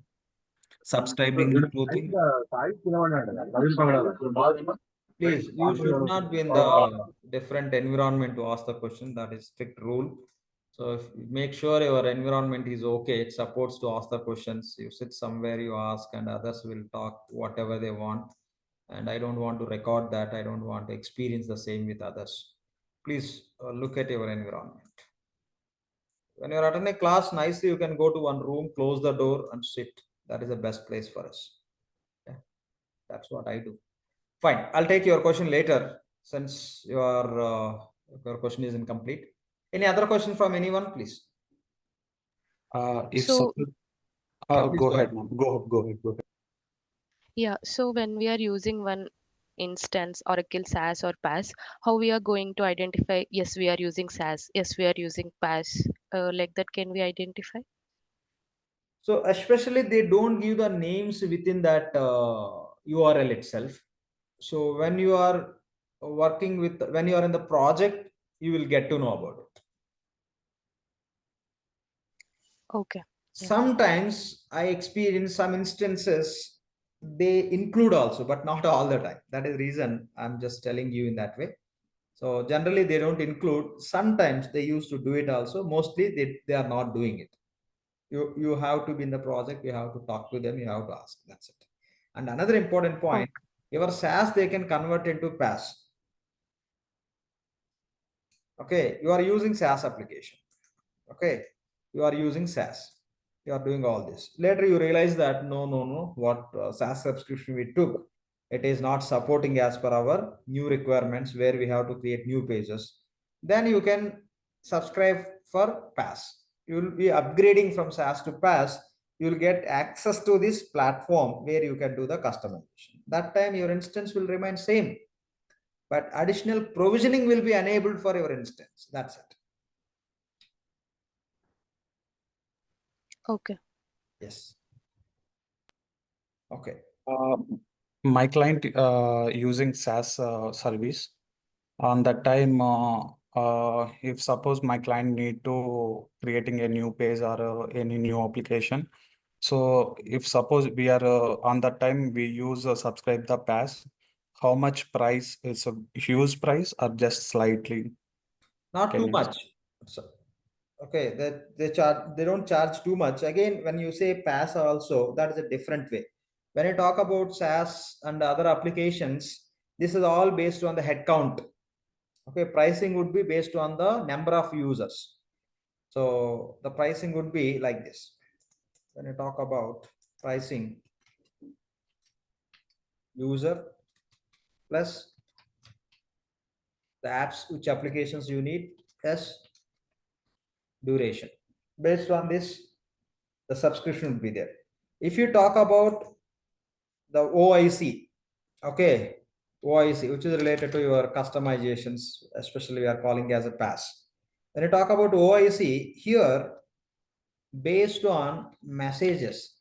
subscribing to the Please, you should not be in the different environment to ask the question. That is strict rule. So if make sure your environment is okay, it supports to ask the questions. You sit somewhere, you ask, and others will talk whatever they want. And I don't want to record that. I don't want to experience the same with others. Please look at your environment. When you're attending a class, nicely you can go to one room, close the door, and sit. That is the best place for us. Yeah. That's what I do. Fine. I'll take your question later since your question is incomplete. Any other question from anyone, please? if So suppose Please go go ahead, ahead. ma'am. Go ahead. yeah, so when we are using one instance, Oracle SaaS or PaaS, how we are going to identify, yes, we are using SaaS, yes, we are using PaaS, like that, can we identify? So especially they don't give the names within that URL itself. So when you are working with, when you are in the project, you will get to know about it. Okay. Yeah. Sometimes I experience some instances they include also, but not all the time. That is the reason I'm just telling you in that way. So generally they don't include. Sometimes they used to do it also. Mostly they are not doing it. You have to be in the project. You have to talk to them. You have to ask. That's it. And another important point, your SaaS they can convert into PaaS. Okay, you are using SaaS application. Okay, you are using SaaS. You are doing all this. Later you realize that no, what SaaS subscription we took, it is not supporting as per our new requirements where we have to create new pages. Then you can subscribe for PaaS. You will be upgrading from SaaS to PaaS. You will get access to this platform where you can do the customization. That time your instance will remain same, but additional provisioning will be enabled for your instance. That's it. Okay. Yes. Okay. My client using SaaS service. On that time, if suppose my client need to creating a new page or any new application, so if suppose we are on that time we use subscribe the PaaS, how much price is a huge price or just slightly? Not Can too you much. So, okay, they don't charge too much. Again, when you say PaaS also, that is a different way. When I talk about SaaS and other applications, this is all based on the headcount. Okay, pricing would be based on the number of users. So the pricing would be like this. When you talk about pricing, user plus the apps, which applications you need, plus duration. Based on this, the subscription will be there. If you talk about the OIC, okay, OIC, which is related to your customizations, especially we are calling as a PaaS. When you talk about OIC, here, based on messages,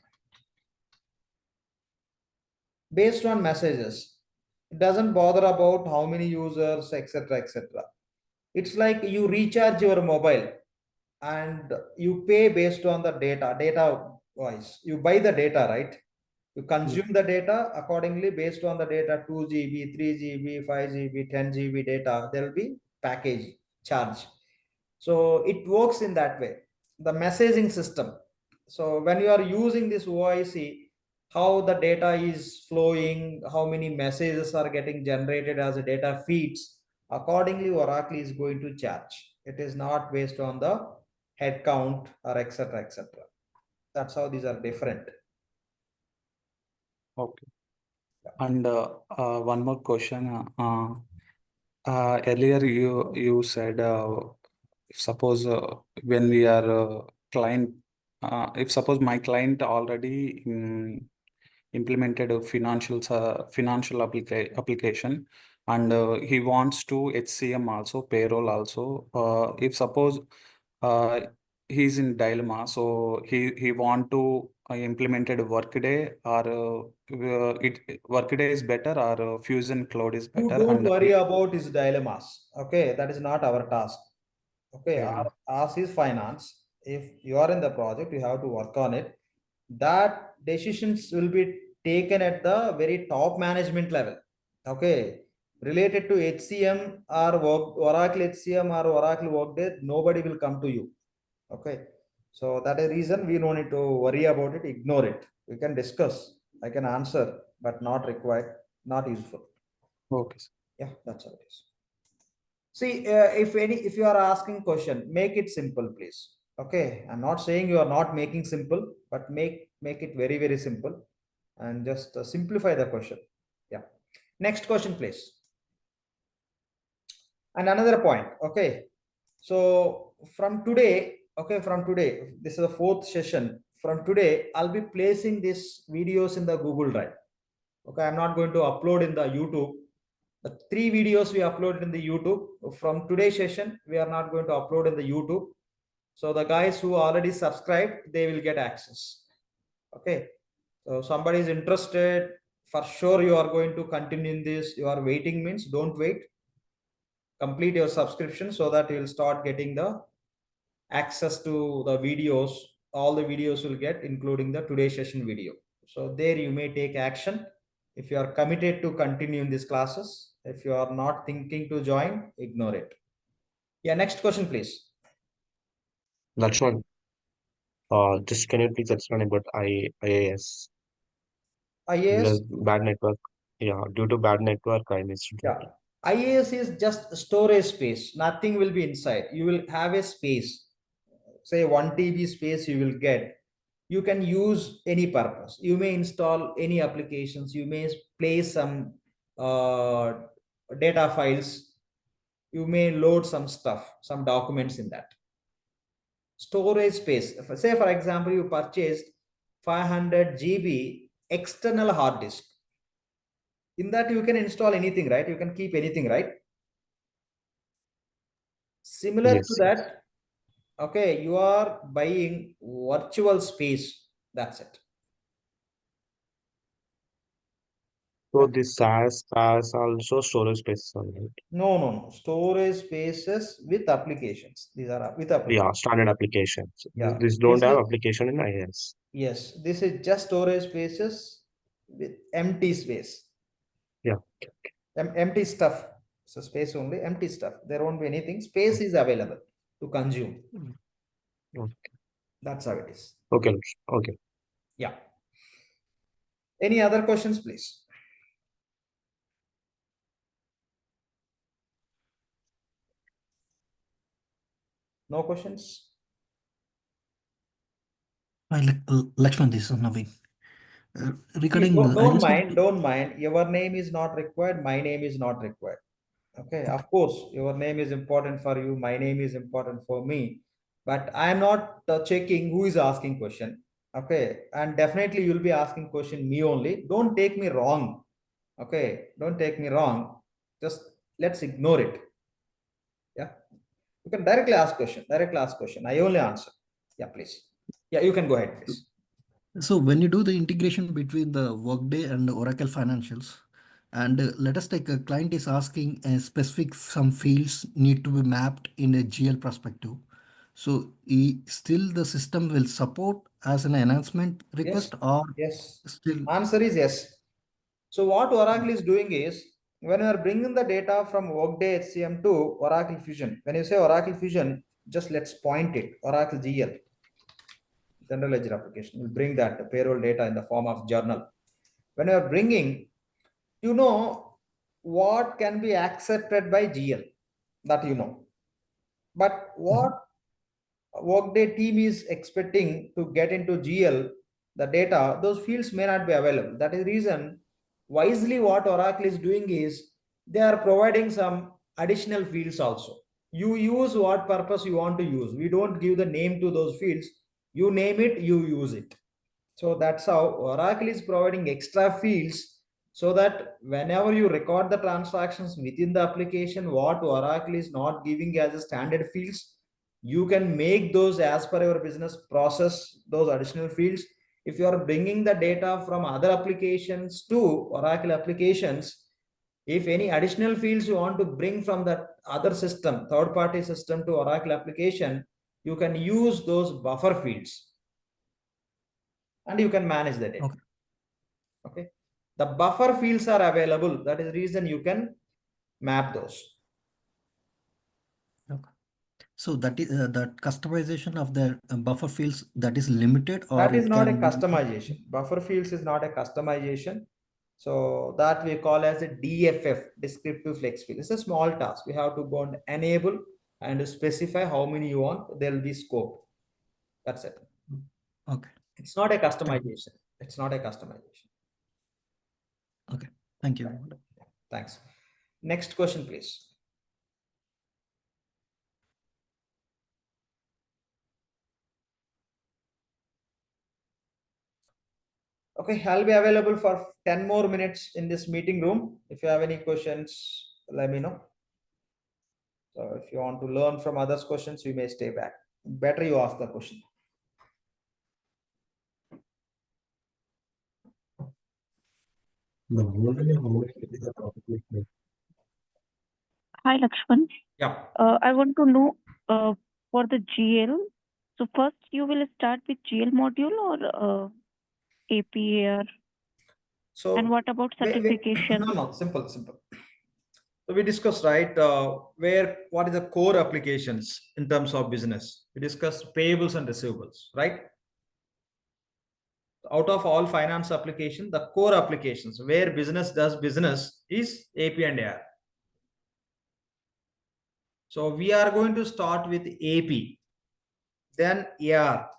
it doesn't bother about how many users, etc., etc. It's like you recharge your mobile and you pay based on the data wise. You buy the data, right? You consume the data accordingly based on the data, 2 GB, 3 GB, 5 GB, 10 GB data. There will be package charge. So it works in that way. The messaging system. So when you are using this OIC, how the data is flowing, how many messages are getting generated as a data feeds, accordingly Oracle is going to charge. It is not based on the head count or etc., etc. That's how these are different. Okay. And one more question. Earlier you said suppose when we are client, if suppose my client already implemented a financial application, and he wants to HCM also, payroll also. If suppose uh, he's in dilemma, so he want to implemented Workday, or Workday is better, or Fusion Cloud is You better, don't and worry about his dilemmas. Okay, that is not our task. Okay, yeah. ours is finance. If you are in the project, you have to work on it. That decisions will be taken at the very top management level. Okay, related to HCM or Oracle HCM or Oracle Workday, nobody will come to you. Okay, so that is the reason we don't need to worry about it. Ignore it. We can discuss. I can answer, but not required, not useful. Okay. Yeah, that's how it is. See, if you are asking question, make it simple, please. Okay, I'm not saying you are not making simple, but make it very, very simple, and just simplify the question. Yeah. Next question, please. And another point. Okay. So from today, this is the fourth session. From today, I'll be placing these videos in the Google Drive. Okay, I'm not going to upload in the YouTube. The 3 videos we uploaded in the YouTube. From today's session, we are not going to upload in the YouTube. So the guys who already subscribed, they will get access. Okay. So somebody is interested, for sure you are going to continue in this. You are waiting means don't wait. Complete your subscription so that you will start getting the access to the videos. All the videos will get, including the today's session video. So there you may take action. If you are committed to continue in these classes, if you are not thinking to join, ignore it. Yeah, next question, please. Lakshman, just can you please explain about IaaS? IaaS, Because bad network. Yeah, due to bad network, I missed yeah. that. IaaS is just storage space. Nothing will be inside. You will have a space. Say 1 TB space you will get. You can use any purpose. You may install any applications. You may place some data files. You may load some stuff, some documents in that. Storage space. Say, for example, you purchased 500 GB external hard disk. In that, you can install anything, right? You can keep anything, right? Similar to Yes. that, okay, you are buying virtual space. That's it. So this SaaS, PaaS also storage space, right? No. Storage spaces with applications. These are with Yeah, applications. standard applications. Yeah. This don't This have is, application in IaaS. yes, this is just storage spaces with empty space. Yeah. Empty stuff. So space only, empty stuff. There won't be anything. Space is available to consume. Okay. That's how it is. Okay. Okay. Yeah. Any other questions, please? No questions? Hi, Lakshman, this is Naveen. See, Regarding, don't mind, don't mind. Your name is not required. My name is not required. Okay, of course, your name is important for you. My name is important for me. But I am not checking who is asking question. Okay, and definitely you'll be asking question me only. Don't take me wrong. Okay, don't take me wrong. Just let's ignore it. Yeah, you can directly ask question. Directly ask question. I only answer. Yeah, please. Yeah, you can go ahead, please. So when you do the integration between the Workday and the Oracle Financials, and let us take a client is asking a specific some fields need to be mapped in a GL perspective. So still the system will support as an enhancement request or Yes. still? Answer is yes. So what Oracle is doing is, when you are bringing the data from Workday HCM to Oracle Fusion, when you say Oracle Fusion, just let's point it, Oracle GL, General Ledger Application, will bring that payroll data in the form of journal. When you are bringing, you know what can be accepted by GL, that you know. But what Workday team is expecting to get into GL, the data, those fields may not be available. That is the reason wisely what Oracle is doing is they are providing some additional fields also. You use what purpose you want to use. We don't give the name to those fields. You name it, you use it. So that's how Oracle is providing extra fields so that whenever you record the transactions within the application, what Oracle is not giving as a standard fields, you can make those as per your business process, those additional fields. If you are bringing the data from other applications to Oracle applications, if any additional fields you want to bring from that other system, third party system to Oracle application, you can use those buffer fields and you can manage the data. Okay. Okay. The buffer fields are available. That is the reason you can map those. Okay. So that is that customization of the buffer fields, that is limited, or That is it not a can be? customization. Buffer fields is not a customization. So that we call as a DFF, descriptive flex field. It's a small task. We have to go and enable and specify how many you want. There will be scope. That's it. Okay. It's not a customization. It's not a customization. Okay. Thank you. Thanks. Next question, please. Okay, I'll be available for 10 more minutes in this meeting room. If you have any questions, let me know. So if you want to learn from others' questions, you may stay back. Better you ask the question. Hi, Lakshman. Yeah. I want to know for the GL. So first you will start with GL module or APA? So And what about certification? No, simple. So we discussed, right, what is the core applications in terms of business. We discussed payables and receivables, right? Out of all finance application, the core applications where business does business is AP and AR. So we are going to start with AP, then AR.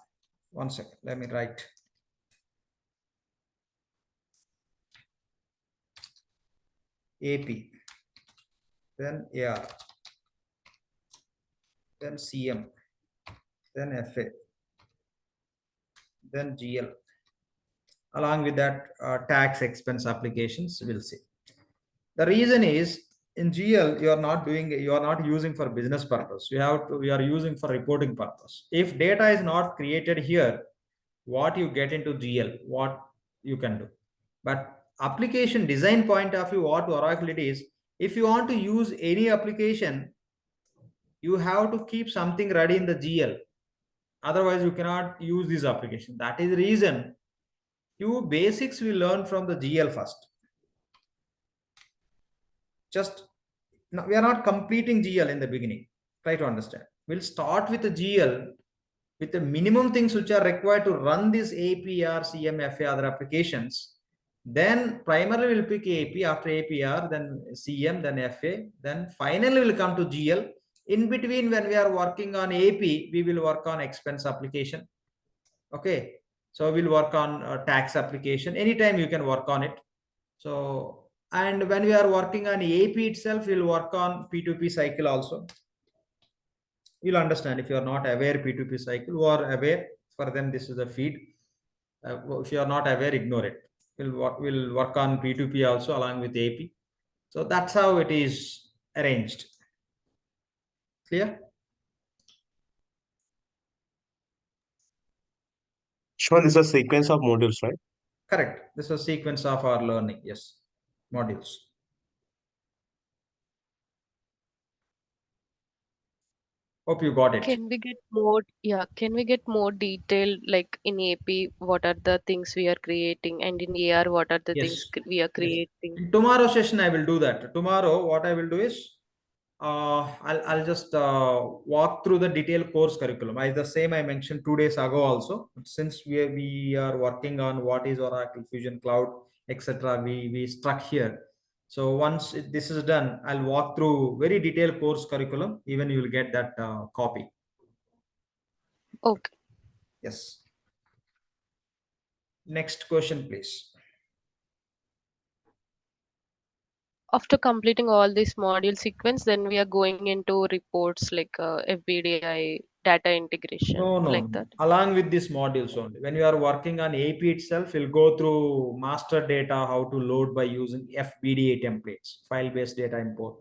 One second, let me write. AP, then AR, then CM, then FA, then GL. Along with that, tax expense applications, we'll see. The reason is in GL, you are not using for business purpose. We are using for reporting purpose. If data is not created here, what you get into GL, what you can do. But application design point of view, what Oracle it is, if you want to use any application, you have to keep something ready in the GL. Otherwise, you cannot use this application. That is the reason few basics we learn from the GL first. Just no, we are not completing GL in the beginning. Try to understand. We'll start with the GL with the minimum things which are required to run this APR, CM, FA, other applications. Then primarily we'll pick AP, after APR, then CM, then FA, then finally we'll come to GL. In between, when we are working on AP, we will work on expense application. Okay, so we'll work on tax application. Anytime you can work on it. So, and when we are working on AP itself, we'll work on P2P cycle also. You'll understand if you are not aware P2P cycle, who are aware, for them this is the feed. If you are not aware, ignore it. We'll work on P2P also along with AP. So that's how it is arranged. Clear? Sure, this is a sequence of modules, right? Correct. This is a sequence of our learning. Yes, modules. Hope you got it. Can we get more, yeah, can we get more detail, like in AP, what are the things we are creating, and in AR, what are the things Yes. we are Yes. creating? In tomorrow session, I will do that. Tomorrow, what I will do is, I'll just walk through the detailed course curriculum. The same I mentioned 2 days ago also. Since we are working on what is Oracle Fusion Cloud, etc., we struck here. So once this is done, I'll walk through very detailed course curriculum. Even you will get that copy. Okay. Yes. Next question, please. After completing all this module sequence, then we are going into reports like FBDI, data integration, No, like that. along with these modules only. When you are working on AP itself, you'll go through master data, how to load by using FBDA templates, file-based data import,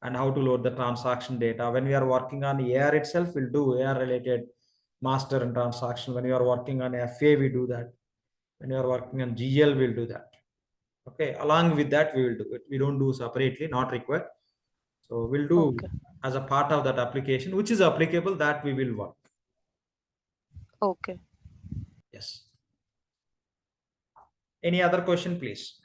and how to load the transaction data. When we are working on AR itself, we'll do AR-related master and transaction. When you are working on FA, we do that. When you are working on GL, we'll do that. Okay, along with that, we will do it. We don't do separately, not required. So we'll do Okay. as a part of that application, which is applicable, that we will work. Okay. Yes. Any other question, please?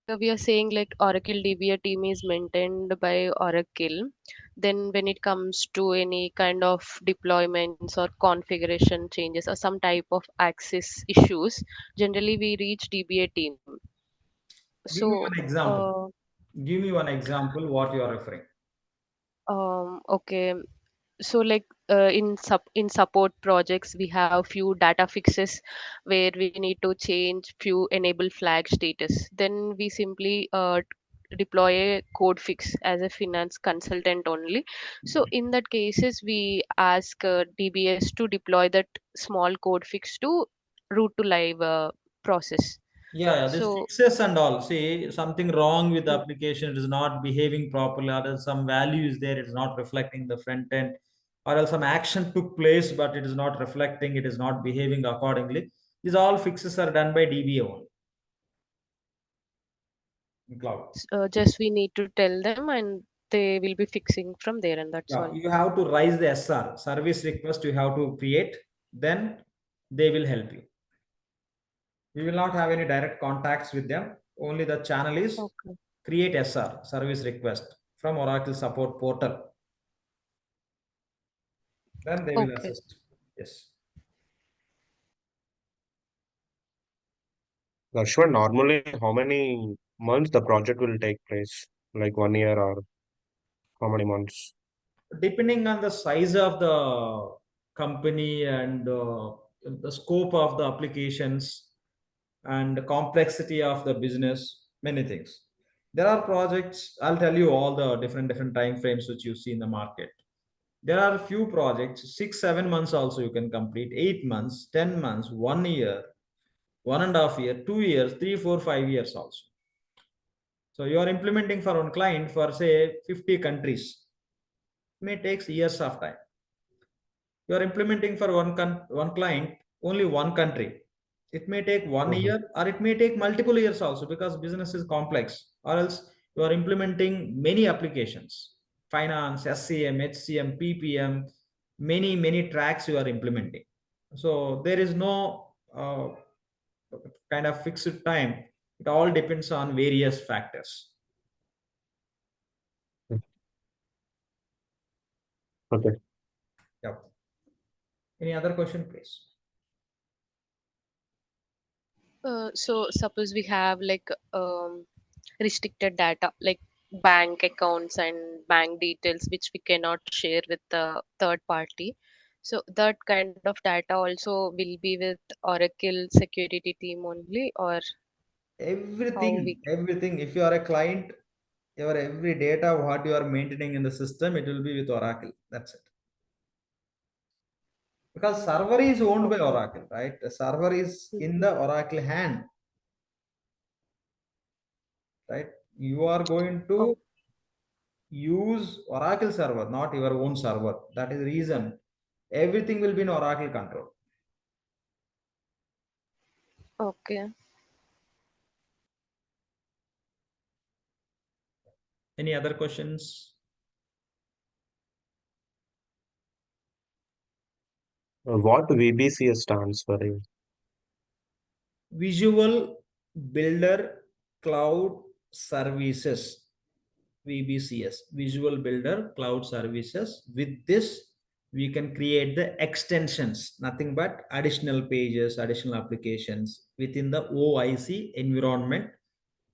So we are saying like Oracle DBA team is maintained by Oracle. Then when it comes to any kind of deployments or configuration changes or some type of access issues, generally we reach DBA team. Give me So one example. Give me one example what you are referring. okay. So like in support projects we have few data fixes where we need to change few enable flag status, then we simply deploy a code fix as a finance consultant only. So in that cases we ask DBS to deploy that small code fix to route to live process. Yeah, this So fixes and all. See, something wrong with the application, it is not behaving properly, or there's some value is there, it is not reflecting the front end, or else some action took place, but it is not reflecting, it is not behaving accordingly. These all fixes are done by DBA only in cloud. just we need to tell them and they will be fixing from there, and that's Yeah, all. you have to raise the SR, service request you have to create, then they will help you. We will not have any direct contacts with them. Only the channel is Okay. create SR, service request, from Oracle support portal. Then they will Okay. assist. Yes. Sure, normally how many months the project will take place? Like 1 year or how many months? Depending on the size of the company and the scope of the applications and the complexity of the business, many things. There are projects, I'll tell you all the different time frames which you see in the market. There are few projects, 6-7 months also you can complete, 8 months, 10 months, 1 year, 1.5 year, 2 years, 3, 4, 5 years also. So you are implementing for one client for say 50 countries. It may take years of time. You are implementing for one client, only one country. It may take 1 year or it may take multiple years also, because business is complex, or else you are implementing many applications, finance, SCM, HCM, PPM, many tracks you are implementing. So there is no kind of fixed time. It all depends on various factors. Okay. Yep. Any other question, please? So suppose we have like restricted data like bank accounts and bank details which we cannot share with the third party. So that kind of data also will be with Oracle security team only, or how we Everything. If you are a client, your every data, what you are maintaining in the system, it will be with Oracle. That's it. Because server is owned by Oracle, right? The server is in the Oracle hand, right? You are going to use Oracle server, not your own server. That is the reason everything will be in Oracle control. okay. Any other questions? What VBCS stands for? Visual Builder Cloud Services. VBCS, Visual Builder Cloud Services. With this, we can create the extensions, nothing but additional pages, additional applications within the OIC environment.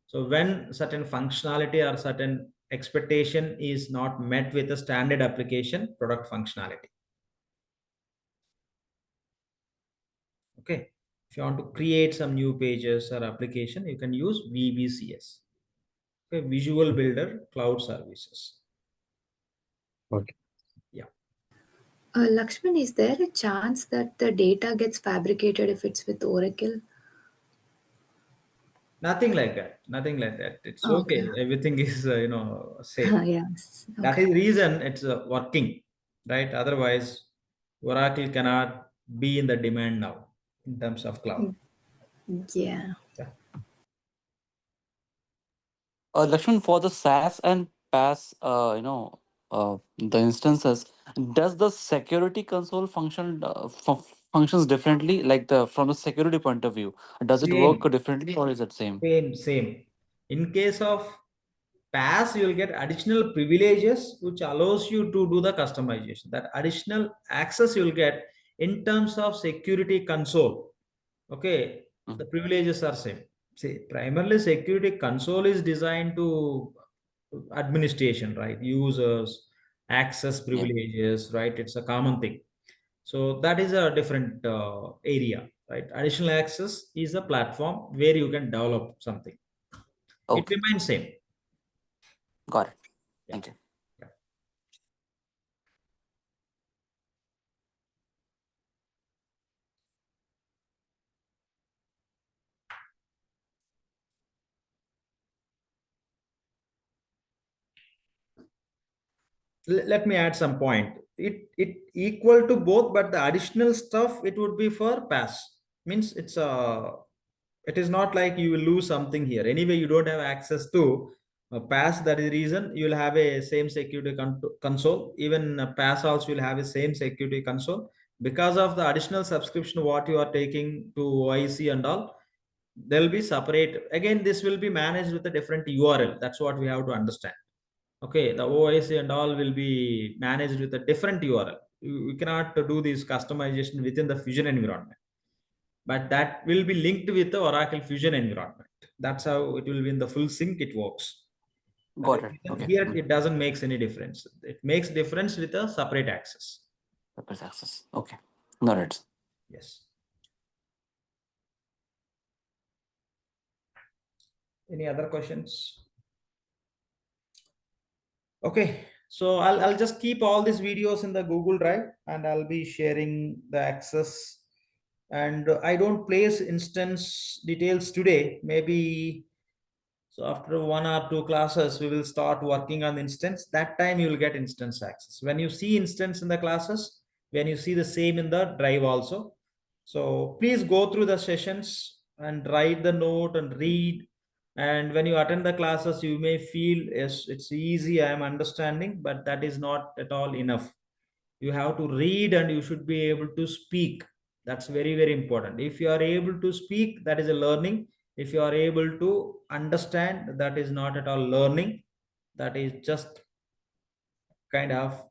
So when certain functionality or certain expectation is not met with a standard application product functionality. Okay. If you want to create some new pages or application, you can use VBCS. Okay, Visual Builder Cloud Services. Okay. Yeah. Lakshman, is there a chance that the data gets fabricated if it's with Oracle? Nothing like that. Nothing like that. It's Okay. okay. Everything is, safe. Yes. That Okay. is reason it's working, right? Otherwise, Oracle cannot be in the demand now in terms of cloud. Yeah. Yeah. Lakshman, for the SAS and PaaS, the instances, does the security console functions differently? Like from the security point of view, does it work Same, differently or is it same? same. In case of PaaS, you will get additional privileges which allows you to do the customization. That additional access you will get in terms of security console. Okay, the privileges are same. See, primarily security console is designed to administration, right? Users, access Yeah. privileges, right? It's a common thing. So that is a different area, right? Additional access is a platform where you can develop something. It Okay, remains same. got it. Yeah. Thank you. Yeah. Let me add some point. It equal to both, but the additional stuff it would be for PaaS. Means it is not like you will lose something here. Anyway, you don't have access to PaaS. That is the reason you will have a same security console. Even PaaS also will have a same security console because of the additional subscription what you are taking to OIC and all. They'll be separate. Again, this will be managed with a different URL. That's what we have to understand. Okay, the OIC and all will be managed with a different URL. We cannot do this customization within the Fusion environment, but that will be linked with the Oracle Fusion environment. That's how it will be in the full sync. It works. Got it. Okay. Here it doesn't make any difference. It makes difference with a separate access. Separate access. Okay. Got it. Yes. Any other questions? Okay, so I'll just keep all these videos in the Google Drive and I'll be sharing the access. And I don't place instance details today. Maybe so after 1 or 2 classes, we will start working on instance. That time you will get instance access. When you see instance in the classes, when you see the same in the drive also. So please go through the sessions and write the note and read. And when you attend the classes, you may feel, yes, it's easy, I am understanding, but that is not at all enough. You have to read and you should be able to speak. That's very, very important. If you are able to speak, that is a learning. If you are able to understand, that is not at all learning. That is just kind of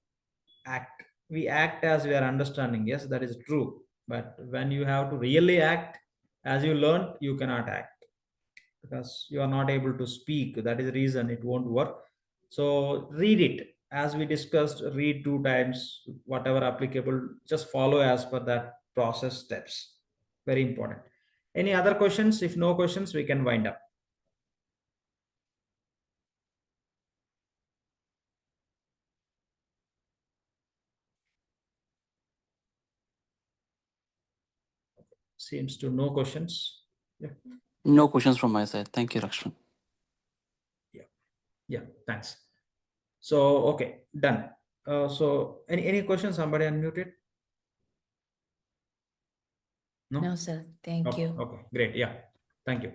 act. We act as we are understanding. Yes, that is true. But when you have to really act as you learn, you cannot act because you are not able to speak. That is the reason it won't work. So read it as we discussed, read 2 times, whatever applicable, just follow as per that process steps. Very important. Any other questions? If no questions, we can wind up. Seems to no questions. Yeah. No questions from my side. Thank you, Lakshman. Yeah, thanks. So okay, done. So any questions? Somebody unmuted? No? No, sir. Thank Okay, you. okay, great. Yeah, thank you.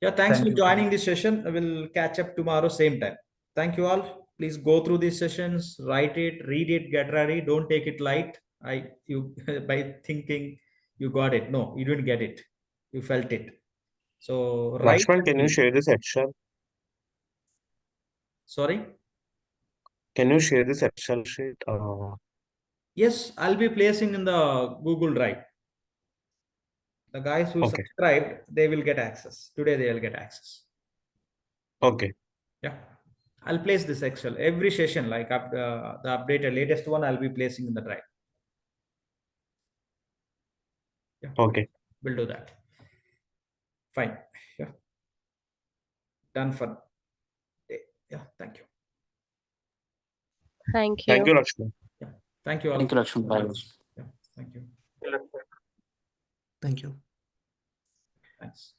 Yeah, thanks Thank for you. joining this session. We'll catch up tomorrow, same time. Thank you all. Please go through these sessions, write it, read it, get ready. Don't take it light. You by thinking you got it. No, you didn't get it. You felt it. So write. Lakshman, can you and- share this Excel? Sorry. Can you share this Excel sheet? Yes, I'll be placing in the Google Drive. The guys who Okay. subscribed, they will get access. Today they will get access. Okay. Yeah. I'll place this Excel every session, like the updated latest one, I'll be placing in the drive. Yeah. Okay. We'll do that. Fine. Yeah. Done for day. Yeah. Thank you. Thank Thank you. you, Lakshman. Yeah. Thank you all. Thank you, Lakshman. Bye. Yeah. Thank you. Thank you. Thanks.